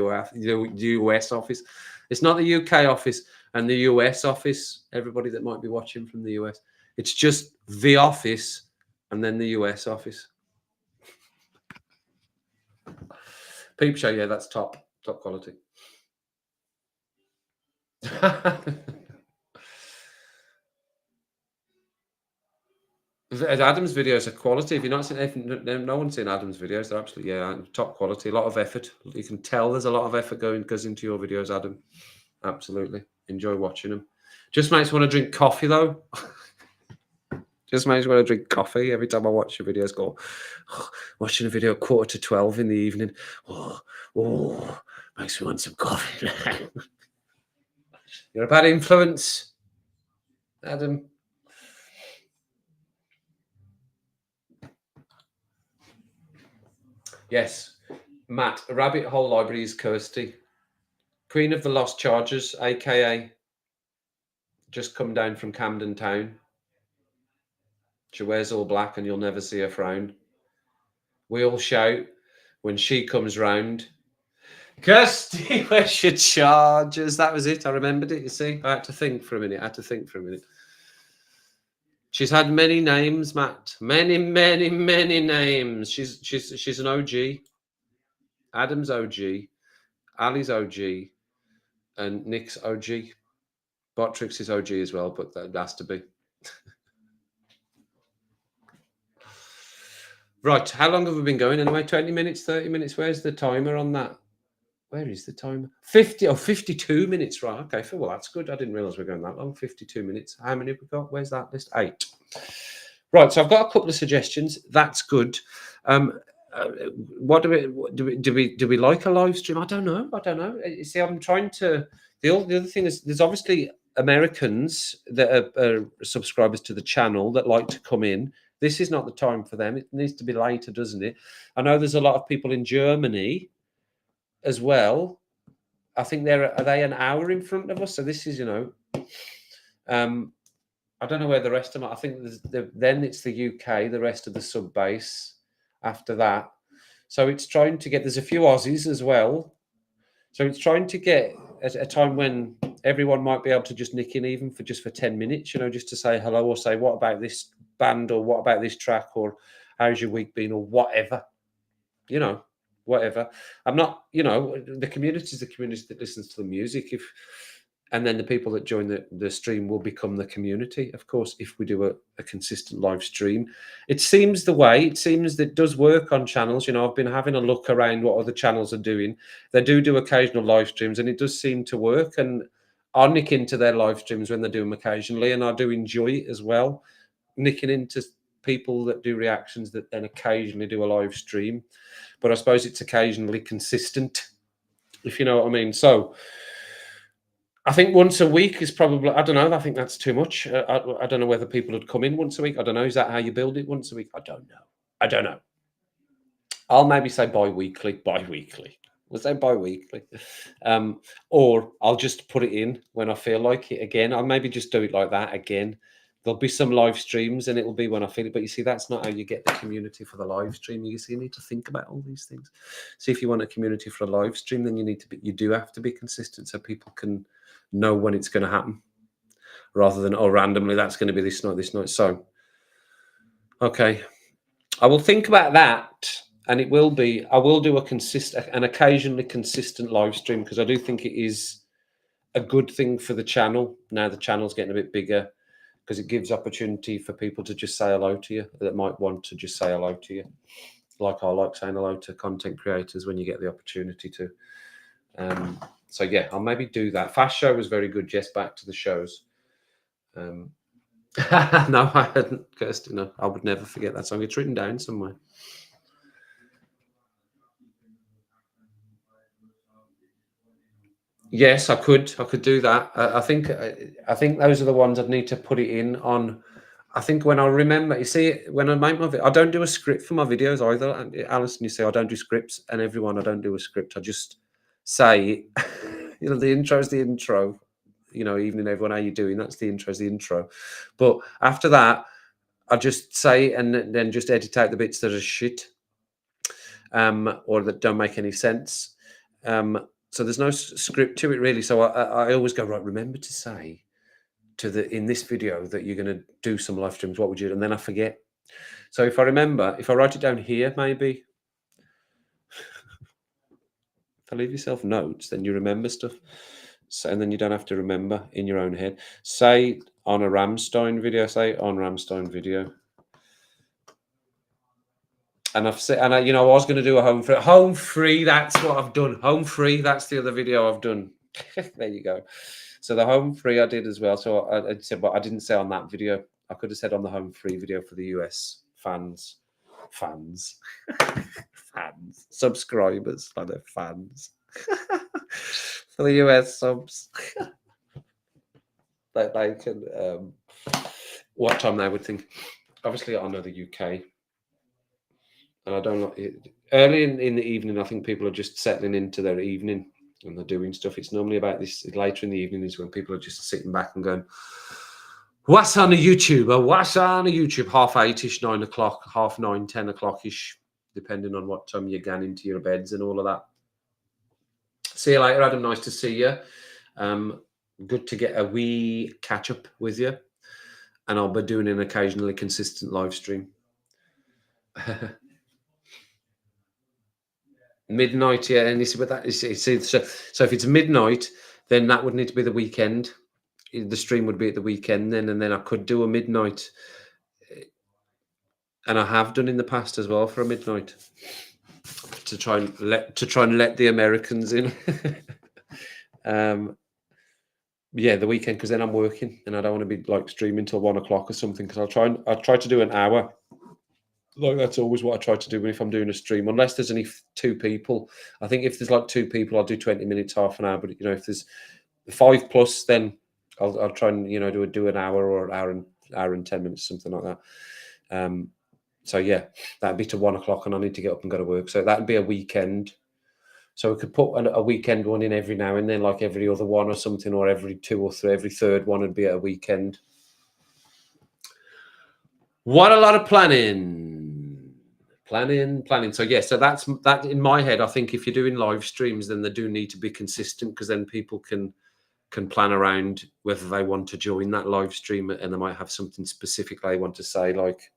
US Office. It's not the UK Office and the US Office. Everybody that might be watching from the US, it's just The Office and then the US Office. Peep Show, yeah, that's top quality. Adam's videos are quality. If you're not seen, if no one's seen Adam's videos, they're absolutely top quality. A lot of effort. You can tell there's a lot of effort goes into your videos, Adam. Absolutely, enjoy watching them. Just makes me want to drink coffee though. Just makes me want to drink coffee every time I watch your videos. Go watching a video at 11:45 in the evening. Oh, makes me want some coffee. You're a bad influence, Adam. Yes, Matt. A Rabbit Hole Library is Kirsty, Queen of the Lost Chargers, aka just come down from Camden Town. She wears all black and you'll never see her frown. We all shout when she comes round. Kirsty, where's your chargers? That was it. I remembered it, you see. I had to think for a minute. She's had many names, Matt. Many names. She's an OG. Adam's OG. Ali's OG. And Nick's OG. Botrix is OG as well, but that has to be. Right, how long have we been going anyway? 20 minutes, 30 minutes? Where's the timer on that? Where is the timer? 52 minutes, right. Okay, well, that's good. I didn't realise we were going that long. 52 minutes. How many have we got? Where's that list? 8. Right, so I've got a couple of suggestions. That's good. What do we like a live stream? I don't know. You see, I'm trying to. The other thing is, there's obviously Americans that are subscribers to the channel that like to come in. This is not the time for them. It needs to be later, doesn't it? I know there's a lot of people in Germany as well. I think are they an hour in front of us? So this is, I don't know where the rest of them are. I think then it's the UK, the rest of the sub base after that. So it's trying to get, there's a few Aussies as well. So it's trying to get a time when everyone might be able to just nick in even for 10 minutes, just to say hello or say, what about this band, or what about this track, or how's your week been, or whatever, whatever. I'm not, the community is the community that listens to the music. And then the people that join the stream will become the community, of course, if we do a consistent live stream. It seems that it does work on channels. I've been having a look around what other channels are doing. They do occasional live streams, and it does seem to work. And I'll nick into their live streams when they do them occasionally, and I do enjoy it as well, nicking into people that do reactions that then occasionally do a live stream. But I suppose it's occasionally consistent, if you know what I mean. So I think once a week is probably, I don't know, I think that's too much. I don't know whether people would come in once a week. I don't know. Is that how you build it, once a week? I don't know. I'll maybe say bi-weekly. We'll say bi-weekly. Or I'll just put it in when I feel like it again. I'll maybe just do it like that again. There'll be some live streams and it'll be when I feel it. But you see, that's not how you get the community for the live stream. You see, you need to think about all these things. See, if you want a community for a live stream, then you do have to be consistent so people can know when it's going to happen, rather than randomly that's going to be this night. So okay, I will think about that, and I will do an occasionally consistent live stream, because I do think it is a good thing for the channel. Now the channel's getting a bit bigger, because it gives opportunity for people to just say hello to you that might want to just say hello to you, like I like saying hello to content creators when you get the opportunity to. So yeah, I'll maybe do that. Fast show was very good. Yes, back to the shows. No, I hadn't, Kirsty. No, I would never forget that song. It's written down somewhere. Yes, I could do that. I think those are the ones I'd need to put it in on. I think when I remember, you see, when I make my I don't do a script for my videos either. And Alison, you say I don't do scripts, and everyone, I don't do a script. I just say, you know, the intro is the intro. You know, evening everyone, how you doing? That's the intro, is the intro. But after that, I just say and then just edit out the bits that are shit, or that don't make any sense. So there's no script to it really. So I always go, right, remember to say in this video that you're going to do some live streams. What would you do? And then I forget. So if I remember, if I write it down here, maybe if I leave yourself notes, then you remember stuff. So, and then you don't have to remember in your own head. Say on a Rammstein video, say on Rammstein video. And I've said, and I, you know, I was going to do a home free. That's what I've done. Home free. That's the other video I've done. There you go. So the home free I did as well. So I said, but I didn't say on that video. I could have said on the home free video for the US fans, subscribers, like they're fans for the US subs. that they can what time they would think. Obviously, I know the UK. And I don't like it. Early in the evening, I think people are just settling into their evening and they're doing stuff. It's normally about this later in the evening is when people are just sitting back and going, what's on the YouTube? Or what's on the YouTube? 8:30ish, 9 o'clock, 9:30, 10 o'clock-ish, depending on what time you're getting into your beds and all of that. See you later, Adam. Nice to see you. Good to get a wee catch up with you. And I'll be doing an occasionally consistent live stream. Midnight, yeah, and you see, but that is so if it's midnight, then that would need to be the weekend. The stream would be at the weekend then, and then I could do a midnight, and I have done in the past as well for a midnight to try and let the Americans in. Yeah, the weekend, because then I'm working and I don't want to be like streaming till 1 o'clock or something. Because I try to do an hour. Like that's always what I try to do if I'm doing a stream, unless there's only 2 people. I think if there's like 2 people, I'll do 20 minutes, half an hour. But you know, if there's 5 plus, then I'll try and do an hour or an hour and 10 minutes, something like that. So yeah, that'd be to 1 o'clock, and I need to get up and go to work. So that'd be a weekend. So we could put a weekend one in every now and then, like every other one or something, or every 2 or 3, every third one would be a weekend. What a lot of planning. So yeah, so that's that in my head. I think if you're doing live streams, then they do need to be consistent, because then people can plan around whether they want to join that live stream, and they might have something specific they want to say, like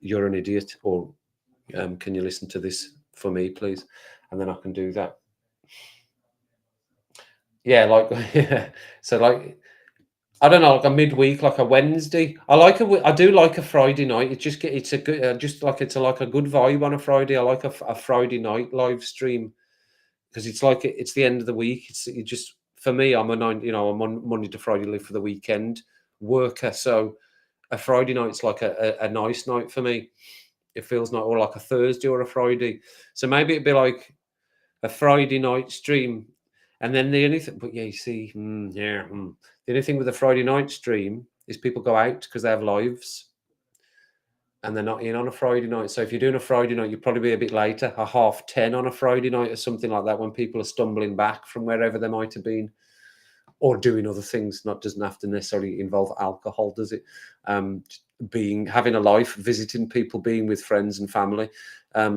you're an idiot, or can you listen to this for me, please? And then I can do that. Yeah, like so like I don't know, like a midweek, like a Wednesday. I do like a Friday night. It's a good, like a good vibe on a Friday. I like a Friday night live stream, because it's like it's the end of the week. It just, for me, I'm I'm on Monday to Friday, live for the weekend worker. So a Friday night's like a nice night for me. It feels like, or like a Thursday or a Friday. So maybe it'd be like a Friday night stream. And then the only thing, but yeah, you see, the only thing with a Friday night stream is people go out because they have lives, and they're not in on a Friday night. So if you're doing a Friday night, you'd probably be a bit later, 10:30 on a Friday night or something like that, when people are stumbling back from wherever they might have been, or doing other things. Doesn't have to necessarily involve alcohol, does it? Having a life, visiting people, being with friends and family.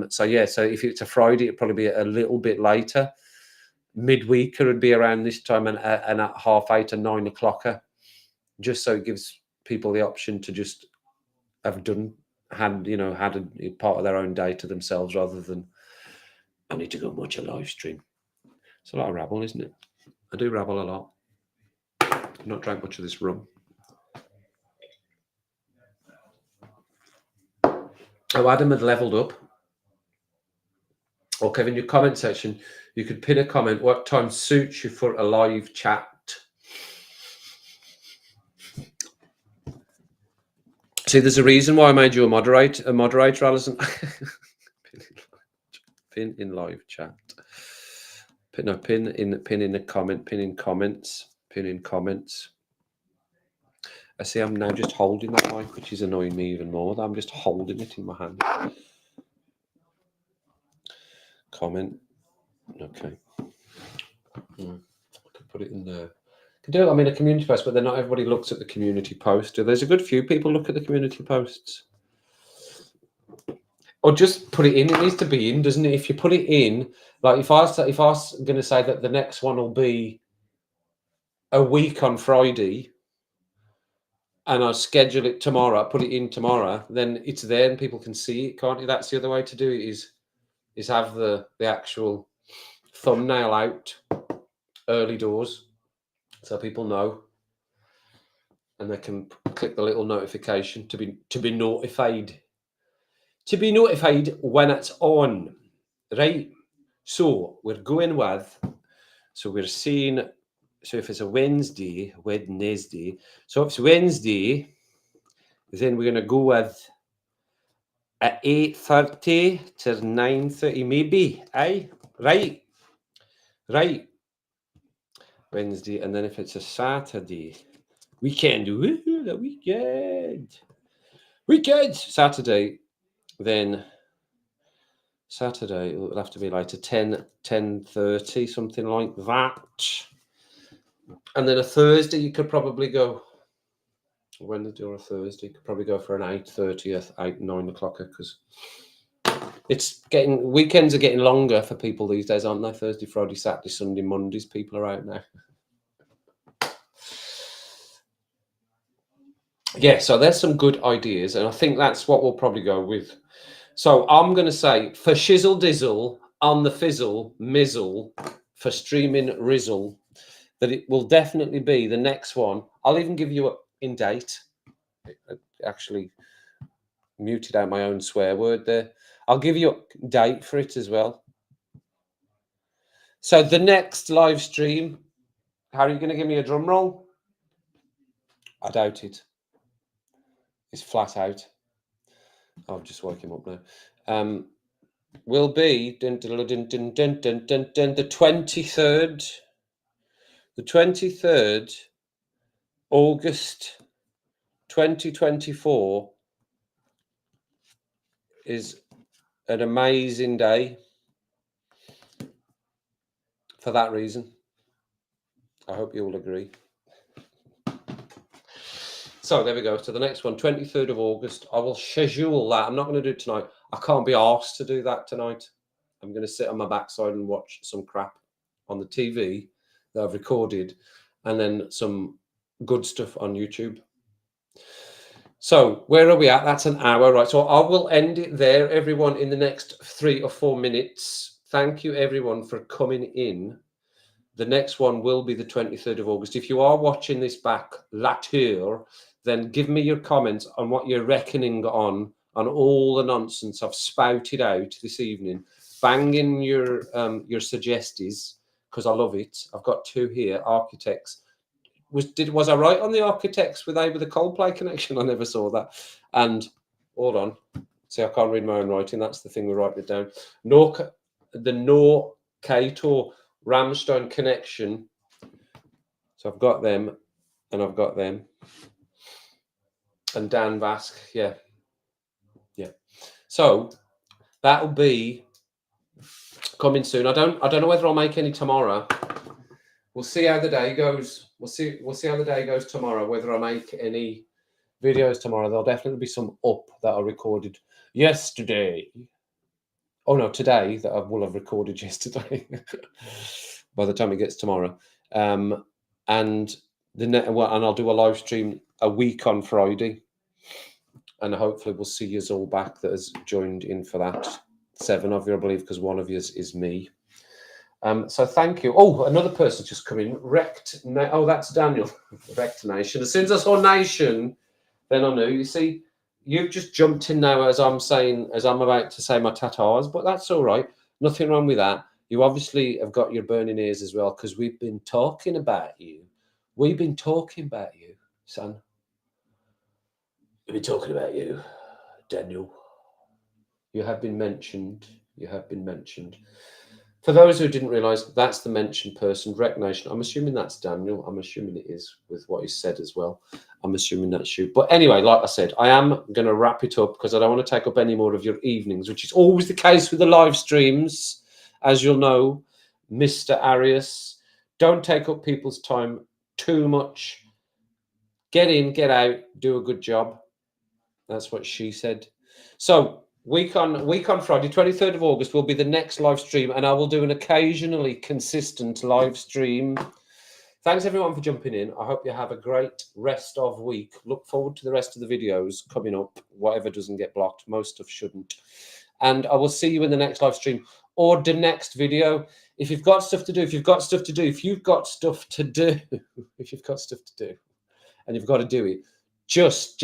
So yeah, so if it's a Friday, it'd probably be a little bit later. Midweek it would be around this time, and at 8:30 and 9 o'clock, just so it gives people the option to just have had a part of their own day to themselves, rather than I need to go watch a live stream. It's a lot of rabble, isn't it? I do rabble a lot. I've not drank much of this rum. Oh, Adam had leveled up. Or Kevin, your comment section, you could pin a comment. What time suits you for a live chat? See, there's a reason why I made you a moderator, Alison. Pin in live chat. Pin in the comment. Pin in comments. Pin in comments. I see. I'm now just holding that mic, which is annoying me even more. I'm just holding it in my hand. Comment. Okay. I could put it in there. I do. I mean, a community post, but then not everybody looks at the community post. There's a good few people look at the community posts. Or just put it in. It needs to be in, doesn't it? If you put it in, like if I was going to say that the next one will be a week on Friday, and I schedule it tomorrow, put it in tomorrow, then it's there and people can see it, can't you? That's the other way to do it. Is have the actual thumbnail out early doors, so people know, and they can click the little notification to be notified. To be notified when it's on, right? So we're going with. So we're seeing. So if it's a Wednesday. So if it's Wednesday, then we're going to go with at 8:30 to 9:30, maybe. Aye, right. Wednesday, and then if it's a Saturday, weekend, woohoo, the weekend, Saturday, then Saturday it'll have to be like a 10:30, something like that. And then a Thursday, you could probably go. Wednesday or a Thursday, you could probably go for an 8:30, 9 o'clock, because it's getting, weekends are getting longer for people these days, aren't they? Thursday, Friday, Saturday, Sunday, Mondays, people are out now. Yeah, so there's some good ideas, and I think that's what we'll probably go with. So I'm going to say, for shizzle dizzle, on the fizzle, mizzle, for streaming rizzle, that it will definitely be the next one. I'll even give you a in date. I actually muted out my own swear word there. I'll give you a date for it as well. So the next live stream, how are you going to give me a drum roll? I doubt it. It's flat out. I'll just wake him up now. Will be the 23rd. The 23rd August 2024 is an amazing day for that reason. I hope you all agree. So there we go. So the next one, 23rd of August. I will schedule that. I'm not going to do it tonight. I can't be asked to do that tonight. I'm going to sit on my backside and watch some crap on the TV that I've recorded, and then some good stuff on YouTube. So where are we at? That's an hour, right? So I will end it there, everyone, in the next 3 or 4 minutes. Thank you, everyone, for coming in. The next one will be the 23rd of August. If you are watching this back later, then give me your comments on what you're reckoning on all the nonsense I've spouted out this evening. Bang in your suggesties, because I love it. I've got 2 here, architects. Was I right on the architects with the Coldplay connection? I never saw that. And hold on. See, I can't read my own writing. That's the thing, we're writing it down. The No Kato Ramstein connection. So I've got them, and I've got them. And Dan Vasque, yeah. So that'll be coming soon. I don't know whether I'll make any tomorrow. We'll see how the day goes. We'll see how the day goes tomorrow, whether I make any videos tomorrow. There'll definitely be some up that I recorded yesterday. Oh no, today, that I will have recorded yesterday by the time it gets tomorrow. And I'll do a live stream a week on Friday, and hopefully we'll see you all back that has joined in for that. 7 of you, I believe, because 1 of you is me. So thank you. Oh, another person's just come in. Oh, that's Daniel. Wrecked Nation. As soon as I saw Nation, then I knew. You see, you've just jumped in now as I'm about to say my tatas, but that's all right. Nothing wrong with that. You obviously have got your burning ears as well, because we've been talking about you. We've been talking about you, son. We've been talking about you, Daniel. You have been mentioned. You have been mentioned. For those who didn't realise, that's the mentioned person, Rec Nation. I'm assuming that's Daniel. I'm assuming it is with what he said as well. I'm assuming that's you. But anyway, like I said, I am going to wrap it up because I don't want to take up any more of your evenings, which is always the case with the live streams. As you'll know, Mr. Arias, don't take up people's time too much. Get in, get out, do a good job. That's what she said. So week on Friday, 23rd of August, will be the next live stream, and I will do an occasionally consistent live stream. Thanks everyone for jumping in. I hope you have a great rest of week. Look forward to the rest of the videos coming up. Whatever doesn't get blocked, most stuff shouldn't. And I will see you in the next live stream or the next video. If you've got stuff to do, and you've got stuff to do, and you've got to do it, just